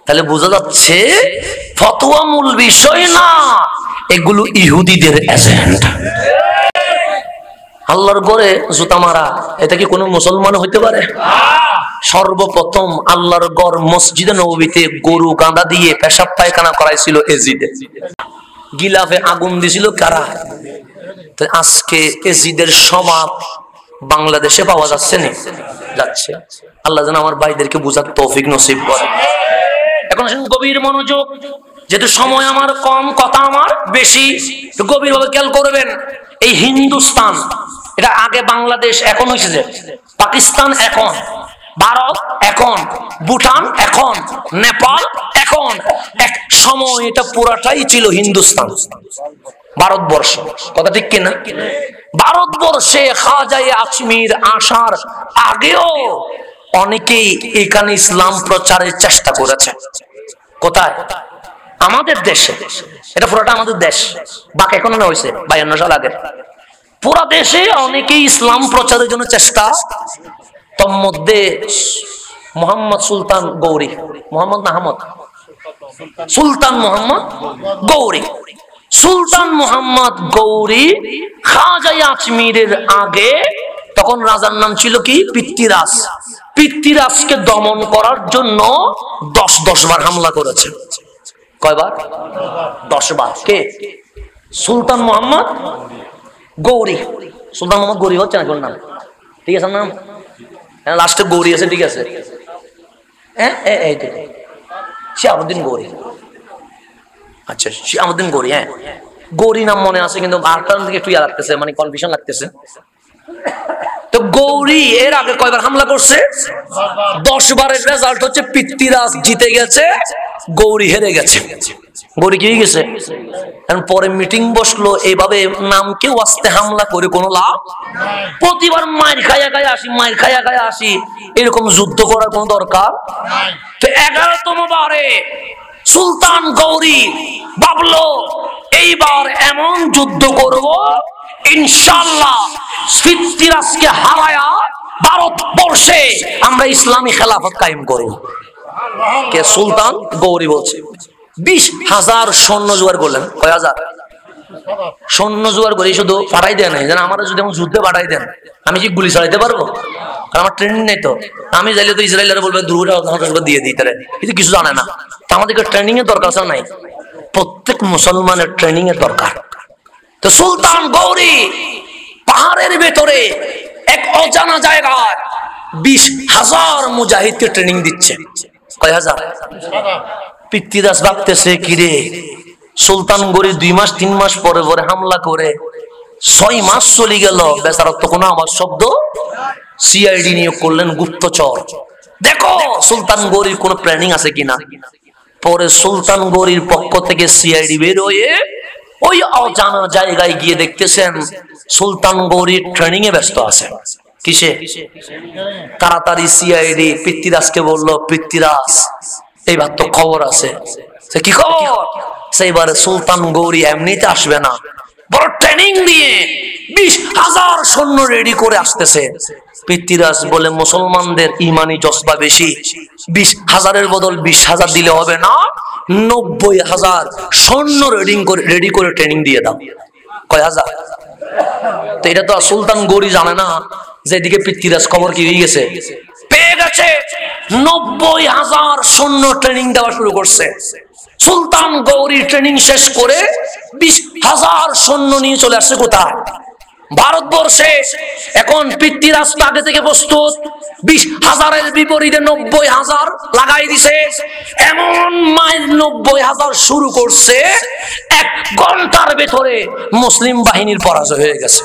Speaker 1: তাহলে বোঝা যাচ্ছে ফতোয়া মূল বিষয় না, এগুলো ইহুদিদের এজেন্ট। আল্লাহর ঘরে জুতা মারা, এটা কি কোনো মুসলমান হইতে পারে? সর্বপ্রথম আল্লাহর ঘর মসজিদে নববীতে গরু গাঁদা দিয়ে পেশাব পায়খানা করাইছিল এজিদে। গিলাফে আগুন দিছিল কারা? আজকে এজিদের স্বভাব বাংলাদেশে পাওয়া যাচ্ছে না, যাচ্ছে। আল্লাহ যেন আমার ভাইদেরকে বুঝার তৌফিক নসিব করে। এখন আসেন গভীর মনোযোগ, যেহেতু সময় আমার কম, কথা আমার বেশি, গভীর ভাবে খেয়াল করবেন। এই হিন্দুস্তান, এটা আগে বাংলাদেশ, এখন হয়েছে যে পাকিস্তান, এখন ভারত, এখন ভুটান, এখন নেপাল, এখন এক সময় এটা পুরাটাই ছিল হিন্দুস্তান, ভারতবর্ষ। কথা ঠিক কিনা? ভারতবর্ষে খাজা আজমির আসার আগেও অনেকেই এখানে ইসলাম প্রচারের চেষ্টা করেছে। কোথায়? আমাদের দেশে। এটা পুরোটা আমাদের দেশ, বাকি এখনো না হয়েছে 52 সাল আগে। পুরা দেশে অনেকেই ইসলাম প্রচারের জন্য চেষ্টা। তোর মধ্যে মোহাম্মদ সুলতান গৌরী, মোহাম্মদ আহমদ সুলতান মোহাম্মদ গৌরী, সুলতান মোহাম্মদ গৌরী খাজা আজমিরের আগে, তখন রাজার নাম ছিল কি? পৃথ্বীরাজ। পৃথ্বীরাজকে দমন করার জন্য 10 বার হামলা করেছে। কয়বার? 10 বার। কে? সুলতান মোহাম্মদ গৌরী। সুলতান মোহাম্মদ গৌরী হচ্ছে না কোন নাম? ঠিক আছে নাম? লাস্টে গৌরী আছে, ঠিক আছে। শিহাবুদ্দিন গৌরী। আচ্ছা, শিহাবুদ্দিন গৌরী। হ্যাঁ, গৌরী নাম মনে আছে, কিন্তু আরটার দিকে একটু ইয়া লাগতেছে, মানে কনফিউশন লাগতেছে। তো গৌরী এর আগে কয়বার হামলা করছে? 10 বারের রেজাল্ট হচ্ছে পৃথ্বীরাজ জিতে গেছে, গৌরী হেরে গেছে। গৌরী কি গেছে? পরে মিটিং বসলো, এইভাবে নাম কেউ আসতে হামলা করে কোনো লাভ। প্রতিবার মায়ের খায়া খায়া আসি, মায়ের খায়া খায়া আসি, এরকম যুদ্ধ করার কোনো দরকার। তো 11তম বারে সুলতান গৌরী ভাবলো এইবার এমন যুদ্ধ করব ইনশাআল্লাহ পৃথ্বীরাজকে হারায়া ভারতবর্ষে আমরা ইসলামী খেলাফত কায়েম করব। কে? সুলতান গৌরী বলছে। 20,000 সৈন্য জোগাড় করলেন। কয় হাজার সৈন্য জোগাড় করে শুধু পাঠাই দেন নাই, যেন আমার যদি যুদ্ধে পাঠাই দেন আমি কি গুলি চালাইতে পারবো? কারণ আমার ট্রেনিং নেই তো। আমি যাইলে তো ইসরায়েলরা বলবে দুর্গটা দিয়ে দিই, তাহলে কিন্তু কিছু জানে না। তো আমাদেরকে ট্রেনিং এর দরকার নাই, প্রত্যেক মুসলমানের ট্রেনিং এর দরকার। তো সুলতান গৌরী পাহাড়ের ভেতরে এক অজানা জায়গায় 20,000 মুজাহিদকে ট্রেনিং দিচ্ছে। কয় হাজার? পৃথ্বীরাজ ভাবতেছে কিরে, সুলতান গৌরী 2 মাস 3 মাস পরে পরে হামলা করে 6 মাস চলে গেল, বেচারা তো কোনো আমার শব্দ। সিআইডি নিয়োগ করলেন, গুপ্তচর। দেখো সুলতান গৌরীর কোন প্ল্যানিং আছে কিনা। পরে সুলতান গৌরীর পক্ষ থেকে সিআইডি বের হয়ে ওই অজানা জায়গায় গিয়ে দেখতেছেন সুলতান গৌরী ট্রেনিং এ ব্যস্ত আছে। কিসে? তাড়াতাড়ি সিআইডি পৃথ্বীরাজকে বললো, পৃথ্বীরাজ এইবার তো খবর আছে। কি খবর? সেইবারে সুলতান গৌরী এমনিতে আসবে না, বড় ট্রেনিং দিয়ে 20,000 সৈন্য রেডি করে আসতেছে। পৃথ্বীরাজ বলে, মুসলমানদের ইমানি জজবা বেশি, 20,000-এর বদল 20,000 দিলে হবে না, 90,000 সৈন্য রেডি করে ট্রেনিং দিয়ে দাও। কয় হাজার? তো এটা তো সুলতান গৌরী জানে না যে এদিকে পৃথ্বীরাজ খবর কি হয়ে গেছে, পেয়ে গেছে। 90,000 সৈন্য ট্রেনিং দেওয়া শুরু করছে। সুলতান গৌরী ট্রেনিং শেষ করে 20,000 সৈন্য নিয়ে চলে আসছে কোথায়? ভারতবর্ষে। এখন পৃথ্বীরাজ আগে থেকে প্রস্তুত, 20,000-এর বিপরীতে 90,000 লাগাই দিছে। এমন মাইল 90,000 শুরু করছে, 1 ঘন্টার ভেতরে মুসলিম বাহিনীর পরাজয় হয়ে গেছে।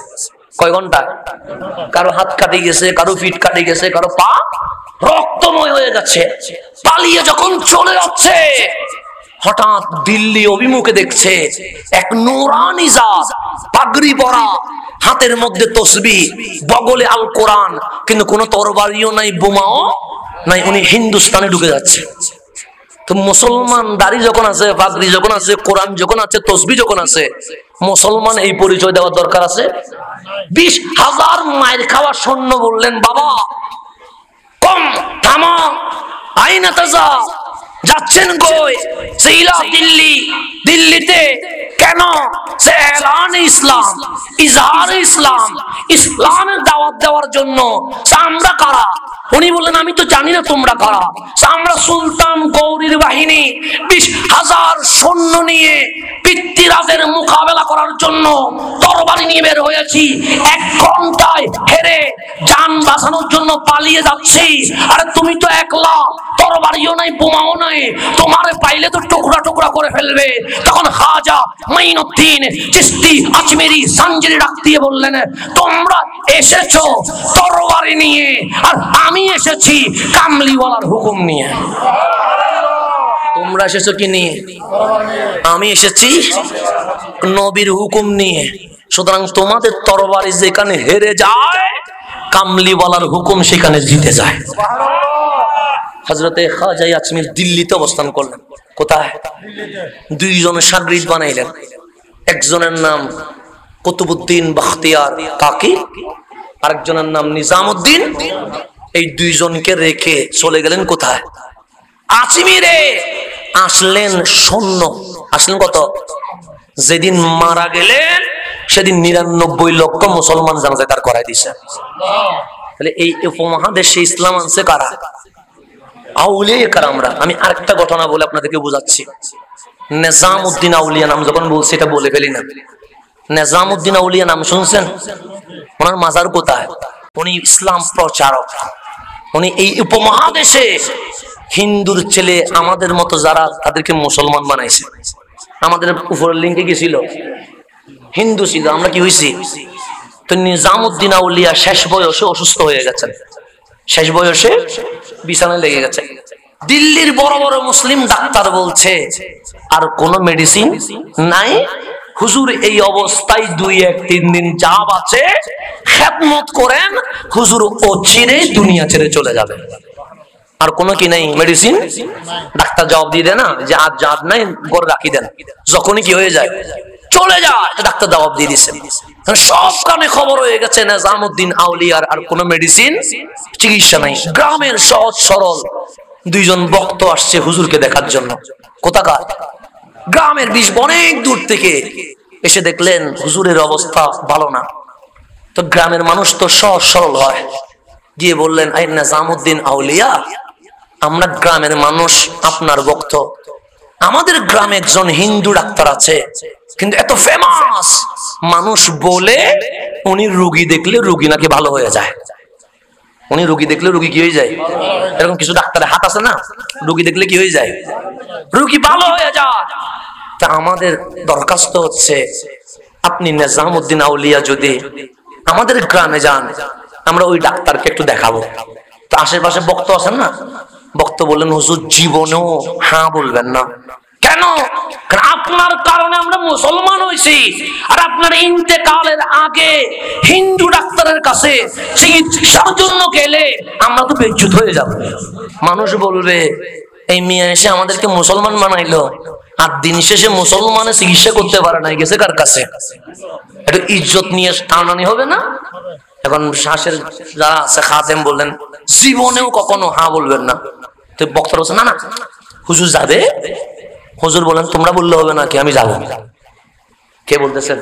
Speaker 1: কয় ঘন্টায়? কারো হাত কাটে গেছে, কারো পিঠ কাটে গেছে, কারো পা রক্তময় হয়ে যাচ্ছে। পালিয়ে যখন চলে যাচ্ছে, হঠাৎ দিল্লি অভিমুখে দেখছে এক নূরানী জাত, পাগড়ি পরা, হাতের মধ্যে তসবিহ, বগলে আল কোরআন, কিন্তু কোনো তরবারিও নাই, বোমাও নাই। উনি হিন্দুস্তানে ঢুকে যাচ্ছে। তো মুসলমান দাড়ি যখন আছে, পাগড়ি যখন আছে, কোরআন যখন আছে, তসবিহ যখন আছে, মুসলমান এই পরিচয় দেওয়ার দরকার আছে? 20,000 মায়ের খাওয়া সৈন্য বললেন, বাবা কম, থামো, আইনা তাজা, যাচ্ছেন কই? সেইলা দিল্লি। দিল্লিতে কেন? সে এলানে ইসলাম, ইজহারে ইসলাম, ইসলামের দাওয়াত দেওয়ার জন্য। আমরা কারা? উনি বললেন, আমি তো জানি না তোমরা কারা। আমরা সুলতান গৌরীর বাহিনী, 20,000 সৈন্য নিয়ে পৃথ্বীরাজের মোকাবেলা করার জন্য তরবারি নিয়ে বের হয়েছি। 1 ঘন্টায় হেরে জান বাঁচানোর জন্য পালিয়ে যাচ্ছি। আরে তুমি তো একলা, তরবারিও নাই, বোমাও নাই, তোমারে পাইলে তো টুকরা টুকরা করে ফেলবে। তখন খাজা মাইনুদ্দিন চিশতি আজমেরি সাঞ্জরি ডাক দিয়ে বললেন, তোমরা এসেছো তরবারি নিয়ে, আর আমি এসেছি কামলিওয়ালার হুকুম নিয়ে। তোমরা এসেছো কি নিয়ে? আমি এসেছি নবীর হুকুম নিয়ে। সুতরাং তোমাদের তরবারি যেখানে হেরে যায়, কামলিওয়ালার হুকুম সেখানে জিতে যায়। হযরতে খাজা আজমির দিল্লিতে অবস্থান করলেন। কোথায়? 2 জন শাগরিদ বানাইলেন। একজনের নাম কুতুবউদ্দিন বখতিয়ার কাকি, আরেকজনের নাম নিজামউদ্দিন। এই 2 জনকে রেখে চলে গেলেন কোথায়? আজমিরে। আসলেন সৈন্য। আসলেন কত? যেদিন মারা গেলেন সেদিন 99 লক্ষ মুসলমান জানাজা তার করাই দিছে। তাহলে এই উপমহাদেশে ইসলাম আনছে কারা? আউলিয়া কারামরা। আমি আরেকটা ঘটনা বলে আপনাদেরকে বোঝাচ্ছি। নিজামউদ্দিন আউলিয়া নাম যখন বলছি এটা বলে ফেলি না। নিজামউদ্দিন আউলিয়া নাম শুনছেন? ওনার মাজার কোথায়? উনি ইসলাম প্রচারক। উনি এই উপমহাদেশে হিন্দুর ছেলে আমাদের মতো যারা, তাদেরকে মুসলমান বানাইছে। আমাদের উপরের লিঙ্কে কি ছিল? হিন্দু ছিল। আমরা কি হয়েছি? তো নিজামউদ্দিন আউলিয়া শেষ বয়সে অসুস্থ হয়ে গেছেন। শেষ বয়সে বিছানায় লেগে গেছে। দিল্লির বড় বড় মুসলিম ডাক্তার বলছে আর কোন মেডিসিন নাই। হুজুর এই অবস্থায় 2-1-3 দিন যা বাঁচে খেদমত করেন, হুজুর অচিরে দুনিয়া ছেড়ে চলে যাবে। আর কোনো কি নাই মেডিসিন? ডাক্তার জবাব দিয়ে দেয় না যে আজ জাদ নাই, গড় রাখি দেন, যখনই কি হয়ে যায় চলে যায়। ডাক্তার জবাব দিয়ে দিচ্ছেন। সব কানে খবর হয়ে গেছে নিজামউদ্দিন আউলিয়ার আর কোনো মেডিসিন, চিকিৎসা নাই। গ্রামের সহজ সরল 2 জন ভক্ত আসছে হুজুরকে দেখার জন্য। কোথাকার? গ্রামের 20 অনেক দূর থেকে এসে দেখলেন হুজুরের অবস্থা ভালো না। তো গ্রামের মানুষ তো সহজ সরল হয়, গিয়ে বললেন, আই নিজামউদ্দিন আউলিয়া, আমরা গ্রামের মানুষ আপনার ভক্ত। আমাদের গ্রামে একজন হিন্দু ডাক্তার আছে, কিন্তু এত ফেমাস মানুষ বলে উনি রোগী দেখলে রোগী নাকি ভালো হয়ে যায়। উনি রোগী দেখলে রোগী কি হয়ে যায়? এরকম কিছু ডাক্তারের হাত আছে না, রোগী দেখলে কি হয়ে যায়? রোগী ভালো হয়ে যায়। তা আমাদের দরখাস্ত হচ্ছে আপনি নিজামউদ্দিন আউলিয়া যদি আমাদের গ্রামে যান, আমরা ওই ডাক্তারকে একটু দেখাবো। তো আশেপাশে বক্তা আছেন না, বক্তা বললেন হুজুর জীবনেও হ্যাঁ বলবেন না। কেন? আপনার কারণে আমরা মুসলমান হয়েছি, আর আপনার ইন্তেকালের আগে হিন্দু ডাক্তারের কাছে চিকিৎসার জন্য গেলে আমরা তো বেজ্জুত হয়ে যাব। মানুষ বলবে এই মিয়া এসে আমাদেরকে মুসলমান বানাইলো, আর দিন শেষে মুসলমানের চিকিৎসা করতে পারে না, গেছে কার কাছে? একটু ইজ্জত নিয়ে টানানি হবে না? এখন শ্বাসের যারা আছে খাদেম বললেন জীবনেও কখনো হ্যাঁ বলবেন না। তো বক্তার বলছে না না হুজুর যাবে। হুজুর বলেন তোমরা বললে হবে না কি, আমি যাবো। কে বলতেছেন?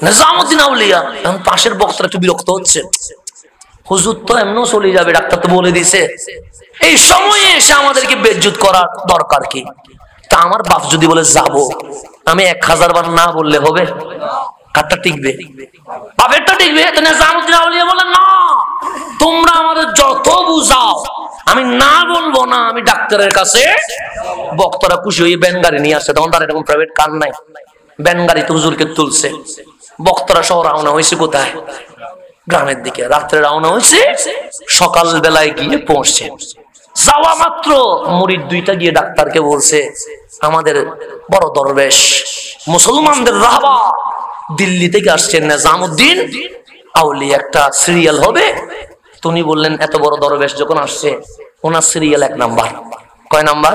Speaker 1: নিজামউদ্দিন আউলিয়া। এখন পাশের বক্তারা একটু বিরক্ত হচ্ছে, হুজুর তো এমনও চলে যাবে, ডাক্তার তো বলে দিছে, এই সময়ে এসে আমাদেরকে বেজ্জুত করার দরকার কি? তা আমার বাপ যদি বলে যাবো, আমি 1000 বার না বললে হবে? কারটা টিকবে? বাপেরটা টিকবে। তো নিজামউদ্দিন আউলিয়া বলেন না, তোমরা আমাদের যত বুঝাও আমি না বলবো না, আমি ডাক্তারের কাছে। বক্তারা খুশি হয়ে ব্যান গাড়ি নিয়ে আসছে, তখন তার এরকম প্রাইভেট কার নাই, ব্যান গাড়িতে হুজুরকে তুলছে। বক্তারা সহ রওনা হয়েছে কোথায়? গ্রামের দিকে। রাত্রে রওনা হয়েছে, সকাল বেলায় গিয়ে পৌঁছছে। যাওয়া মাত্র মুরিদ 2টা গিয়ে ডাক্তারকে বলছে আমাদের বড় দরবেশ মুসলমানদের রাহবা দিল্লি থেকে আসছেন নিজামউদ্দিন আউলিয়া, একটা সিরিয়াল হবে। তুমি বললেন এত বড় দরবেশ যখন আসছে ওনার সিরিয়াল 1 নাম্বার। কয় নাম্বার?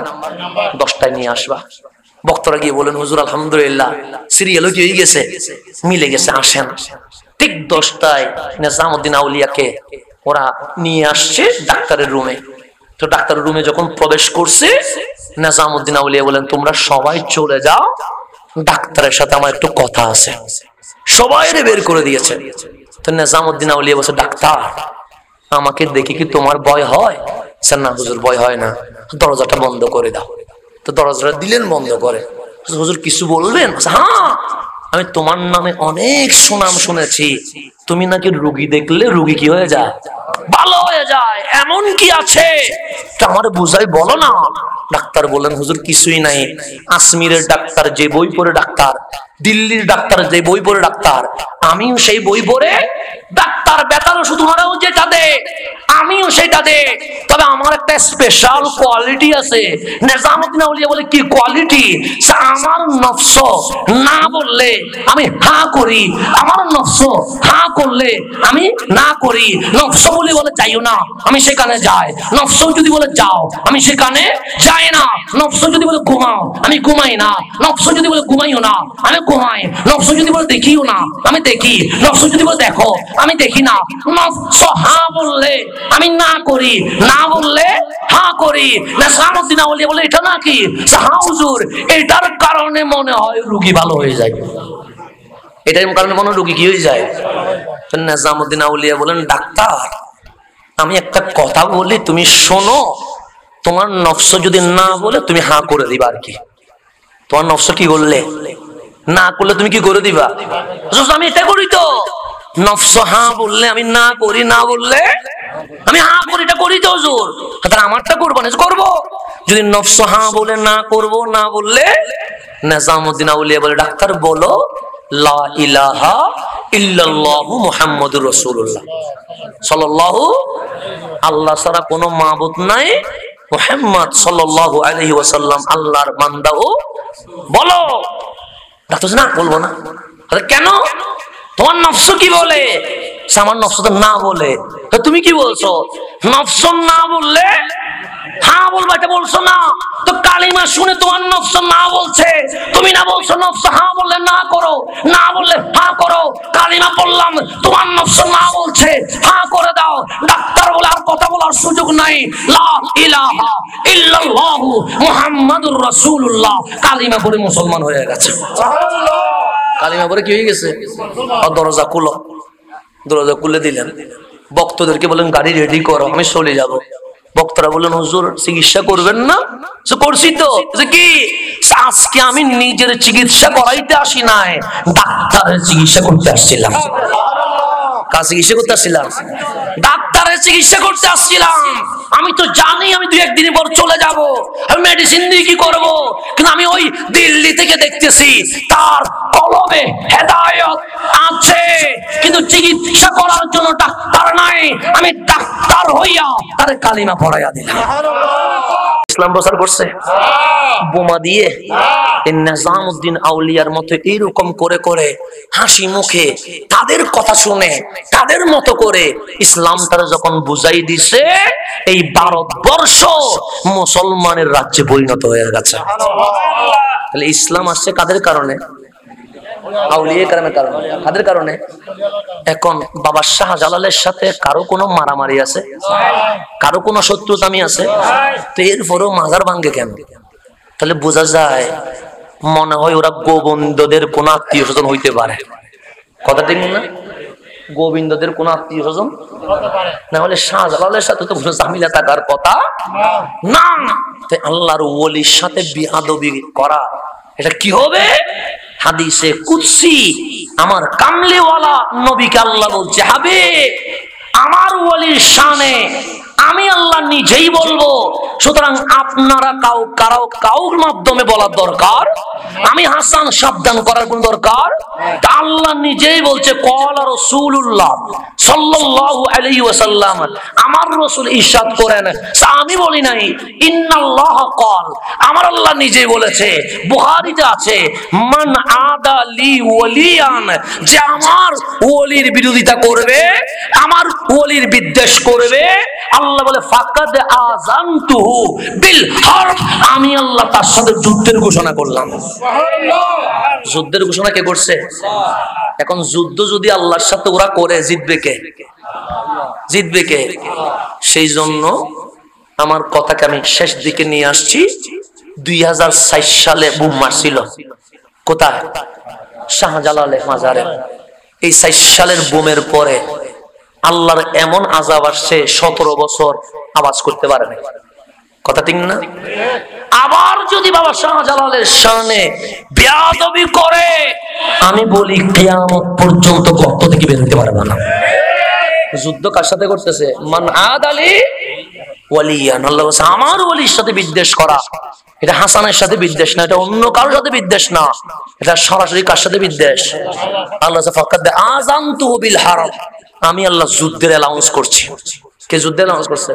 Speaker 1: 10টায় নিয়ে আসবা। বক্তারা গিয়ে বলেন হুজুর আলহামদুলিল্লাহ সিরিয়ালও কি হয়ে গেছে, মিলে গেছে, আসেন। ঠিক 10টায় নিজামউদ্দিন আউলিয়াকে ওরা নিয়ে আসছে ডাক্তারের রুমে। তো ডাক্তারের রুমে যখন প্রবেশ করছে, নিজামউদ্দিন আউলিয়া বলেন তোমরা সবাই চলে যাও, ডাক্তারের সাথে আমার একটু কথা আছে। সবাই বের করে দিয়েছে। তো নিজামউদ্দিন আউলিয়া বলছে ডাক্তার আমাকে দেখে কি তোমার ভয় হয়? না হুজুর ভয় হয় না, দরজাটা বন্ধ করে দাও। তো দরজাটা দিলেন বন্ধ করে। হুজুর কিছু বলবেন? হ্যাঁ, আমি তোমার নামে অনেক সুনাম শুনেছি, তুমি নাকি রুগী দেখলে রুগী কি হয়ে যায়? ভালো হয়ে যায়। এমন কি আছে আমার বুঝাই, বলো না। ডাক্তার বলেন হুজুর কিছুই নাই, কাশ্মীরের ডাক্তার যে বই পড়ে ডাক্তার, দিল্লির ডাক্তার যে বই পড়ে ডাক্তার, আমিও সেই বই পড়ে ডাক্তার। বেতার ওষুধ মারাও যেটা দে আমিও সেটা দে, তবে আমার একটা স্পেশাল কোয়ালিটি আছে। নিজামউদ্দিন আউলিয়া বলে কি কোয়ালিটি? আমার নফস না বললে আমি হা করি, আমার নফস হা করলে আমি না করি। নফস বলে বলে যাইও না, আমি সেখানে যাই। নফস যদি বলে যাও, আমি সেখানে যাই না। নফস যদি বলে ঘুমাও, আমি ঘুমাই না। নফস যদি বলে ঘুমাইও না, আমি ঘুমাই। নফস যদি বলে দেখিও না, আমি দেখি। নফস যদি বলে দেখো, আমি দেখি না। নফস হা বললে আমি না করি, না বললে হা করি। নিজামউদ্দিন আউলিয়া বলে এটা নাকি? হ্যাঁ হুজুর, এটার কারণে মনে হয় রোগী ভালো হয়ে যায়। এটার কারণে মনে হয় রোগী কি হয়ে যায়? নিজামউদ্দিন আউলিয়া বলেন ডাক্তার আমি একটা কথা বলি, তুমি শোনো। তোমার নফস যদি না বলে তুমি হা করে দিবা আর কি। তোমার নফস কি বললে না করলে তুমি কি করে দিবা? আমি এটা করি তো। নফস হা বললে আমি না করি, না বললে আমি হা করি, এটা করি তো হুজুর। তাহলে আমারটা করবো না? করবো। যদি নফস হা বলে না করবো, না বললে। নিজামউদ্দিন আউলিয়া বলে ডাক্তার বলো লা ইলাহা ইল্লাল্লাহু মুহাম্মাদুর রাসূলুল্লাহ সাল্লাল্লাহু, আল্লাহ ছাড়া কোনো মাবুদ নাই, মুহাম্মদ সাল্লাল্লাহু আলাইহি ওয়াসাল্লাম আল্লাহর বান্দা। ও বলো। ডাক্তার না বলবো না। কেন? তোমার নফস কি বলে? আমার নফস তো না বলে। তো তুমি কি বলছো? নফস না বললে হ্যাঁ বলবো, এটা বলছো না তো। কালিমা শুনে তোমার নফস না বলছে, তুমি না বলছো নফস হ্যাঁ বললে না করো, না বললে হ্যাঁ করো। কালিমা বললাম, তোমার নফস না বলছে, হ্যাঁ করে দাও। ডাক্তার বলে আর কথা বলার সুযোগ নাই। লা ইলাহা ইল্লাল্লাহু মুহাম্মাদুর রাসূলুল্লাহ কালিমা পড়ে মুসলমান হয়ে গেছে। কালিমা পড়ে কি হয়ে গেছে? দরজা খুলো। দরজা খুলে দিলেন। বক্তাদেরকে বলেন গাড়ি রেডি করো, আমি চলে যাব। বক্তারা বললেন হুজুর চিকিৎসা করবেন না? করছি তো। কি আজকে আমি নিজের চিকিৎসা করাইতে আসি নাই, ডাক্তারের চিকিৎসা করতে আসছিলাম। কার চিকিৎসা করতে আসছিলাম? ডাক্তারের চিকিৎসা করতে আসছিলাম, আমি তো জানি আমি 2-1 দিন পর চলে যাব, আমি মেডিসিন দিয়ে কি করব, কিন্তু আমি ওই দিল্লি থেকে দেখতেছি তার কলমে হেদায়েত আছে, কিন্তু চিকিৎসা করার জন্য ডাক্তার নাই, আমি ডাক্তার হইয়া তার কালিমা পড়াইয়া দিলাম। ইসলাম প্রচার করছে বোমা দিয়ে। নিজামউদ্দিন আউলিয়ার মতো এরকম করে করে হাসি মুখে তাদের কথা শুনে তাদের মতো করে ইসলামটারে যখন বুঝাই দিছে, এই ভারতবর্ষ মুসলমানের রাজ্যে পরিণত হয়ে গেছে। তাহলে ইসলাম আসছে কাদের কারণে? আউলিয়া কেরামের কারণে। কাদের কারণে? এখন বাবা শাহজালালের সাথে কারো কোনো মারামারি আছে? কারো কোনো শত্রুতামি আছে? তো এরপরও মাজার ভাঙ্গে কেন? তাহলে বোঝা যায় মনে হয় ওরা গোবিন্দদের কোন আত্মীয় স্বজন হইতে পারে। কথা ঠিক না? গোবিন্দদের কোন আত্মীয় স্বজন না হলে শাহজালালের সাথে তো কোনো ঝামেলা থাকার কথা না। তাই আল্লাহর ওলির সাথে বিয়াদবি করা এটা কি হবে? হাদিসে কুদসি আমার কামলিওয়ালা নবীকে আল্লাহ বলছে, হাবিব আমার ওলির শানে আমি আল্লাহ নিজেই বলবো, সুতরাং আপনারা কাউর মাধ্যমে বলার দরকার, আমি হাসান সাবধান করার কোন দরকার? আল্লাহ নিজেই বলছে ক্বালা রাসূলুল্লাহ সাল্লাল্লাহু আলাইহি ওয়াসাল্লাম, আমার রাসূল ইরশাদ করেন, আমি বলি নাই, ইন্নাল্লাহ ক্বাল, আমার আল্লাহ নিজেই বলেছে, বুখারীতে আছে, মান আদা লি ওয়ালিয়ান, যে আমার ওলির বিরোধিতা করবে, আমার ওলির বিদ্বেষ করবে, আল্লাহ বলে ফাকাদ আযানতুহু বিল হারব, আমি আল্লাহ তার সাথে যুদ্ধের ঘোষণা করলাম। যুদ্ধের ঘোষণা কে করছে? এখন যুদ্ধ যদি আল্লাহর সাথে ওরা করে, জিতবে কে? জিতবে কে? সেই জন্য আমার কথাকে আমি শেষ দিকে নিয়ে আসছি। 2004 সালে বুম মারছিল কোথায়? শাহজালালের মাজারে। এই 4 সালের বুমের পরে আল্লাহর এমন আযাব আসছে, 17 বছর আওয়াজ করতে পারে না। কথা ঠিক না? আবার যদি বাবা শাহজালালের শানে বেয়াদবি করে, আমি বলি কিয়ামত পর্যন্ত গর্ত থেকে বের হতে পারবে না। যুদ্ধ কার সাথে করতেছে? মান আদালি ওয়ালিয়ান, আল্লাহ বলেছে আমার ওলির সাথে বিদ্বেষ করা, এটা হাসানের সাথে বিদ্বেষ না, এটা অন্য কারোর সাথে বিদ্বেষ না, এটা সরাসরি কার সাথে বিদ্বেষ? আল্লাহ ফাকাদ আযানতুহু বিল হারব, আমি আল্লাহ যুদ্ধের অ্যালাউন্স করছি। কে যুদ্ধে অ্যালাউন্স করছে?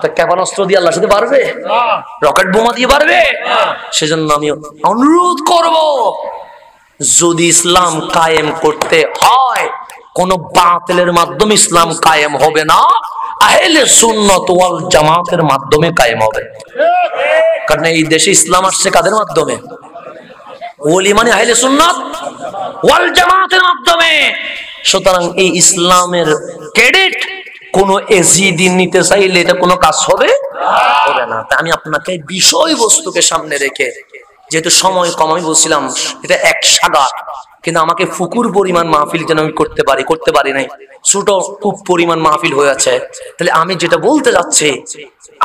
Speaker 1: তা ক্ষেপণাস্ত্র দিয়ে আল্লাহর সাথে পারবে? রকেট বোমা দিয়ে পারবে? সেজন্য আমি অনুরোধ করব, যদি ইসলাম কায়েম করতে হয়, কোন বাতিলের মাধ্যমে ইসলাম কায়েম হবে না, আহলে সুন্নাত ওয়াল জামাতের মাধ্যমে কায়েম হবে। কারণ এই দেশে ইসলাম আসছে কাদের মাধ্যমে? ওলি মানে আহলে সুন্নাত ওয়াল জামাতের মাধ্যমে। সুতরাং এই ইসলামের ক্রেডিট কোন এজিদিন নিতে চাইলে এটা কোনো কাজ হবে না। আমি আপনাকে বিষয়বস্তুকে সামনে রেখে, যেহেতু সময় কম, আমি বলছিলাম এটা 1 সাগর, কিন্তু আমাকে ফুকুর পরিমাণ মাহফিল যেন আমি করতে পারি নাই, ছোট খুব পরিমাণ মাহফিল হয়ে আছে। তাহলে আমি যেটা বলতে যাচ্ছি,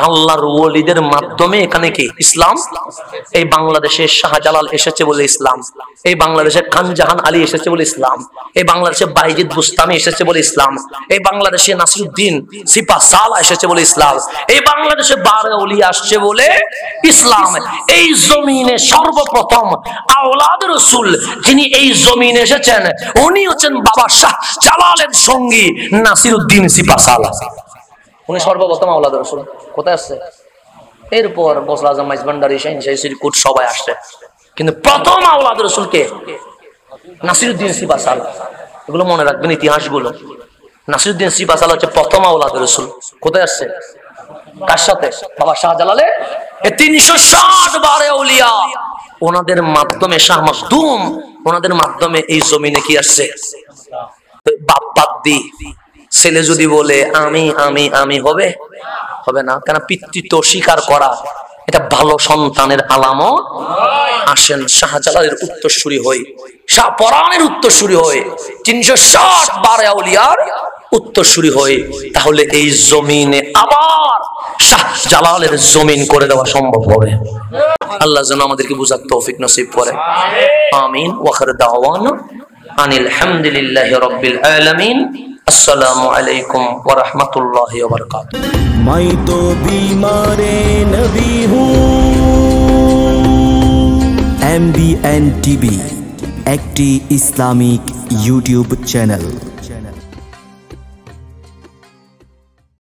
Speaker 1: আল্লাহর ওলিদের মাধ্যমে এখানে কি ইসলাম? এই বাংলাদেশে শাহজালাল এসেছে বলে ইসলাম, এই বাংলাদেশে খান জাহান আলী এসেছে বলে ইসলাম, এই বাংলাদেশে বাইজিদ বুস্তামি এসেছে বলে ইসলাম, এই বাংলাদেশে নাসিরউদ্দিন সিপাহসালা এসেছে বলে ইসলাম, এই বাংলাদেশে বারে ওলিয়া আসছে বলে ইসলাম। এই জমিনে সর্বপ্রথম আওলাদ রাসূল যিনি এই জমিনে এসেছেন, উনি হচ্ছেন বাবা শাহজালালের সঙ্গী নাসিরউদ্দিন সিপাহসালা। উনি সর্বপ্রথম আওলাদ রাসূল। কোথায় আসছে? এরপর বসরা আজম মাইজভান্ডারী শাহিনশাহী সিরকুট সবাই আসছে, কিন্তু প্রথম আওলাদ রাসূল কে? নাসিরউদ্দিন সিপাহসালা। এগুলো মনে রাখবেন, ইতিহাসগুলো। নাসিরউদ্দিন সিপাহসালা হচ্ছে প্রথম আওলাদ রাসূল। কোথায় আসছে? কার সাথে? বাবা শাহজালালে। 360 বারে আউলিয়া, ওনাদের মাধ্যমে শাহ মাখদুম, ওনাদের মাধ্যমে এই জমিনে কি আসছে? বাপ বাদ্দি ছেলে যদি বলে আমি আমি আমি হবে না, কেন? পিতৃত্ব স্বীকার করা এটা ভালো সন্তানের আলামত। আসেন শাহজালালের উত্তরসূরি হই, শাহপরানের উত্তরসূরি হই, 360 বারে আউলিয়ার উত্তরসূরি হই, তাহলে এই জমিনে আবার শাহজালালের জমিন করে দেওয়া সম্ভব হবে। আল্লাহ যেন আমাদেরকে বুঝার তৌফিক নসিব করে। আমিন। ওয়া আখির দাওয়ানা আনিল হামদুলিল্লাহি রাব্বিল আলামিন। अस्सलामु अलैकुम व रहमतुल्लाहि व बरकातुहू।
Speaker 2: मैं तो बीमारे नबी हूँ। MBN TV একটি ইসলামিক ইউটিউব চ্যানেল।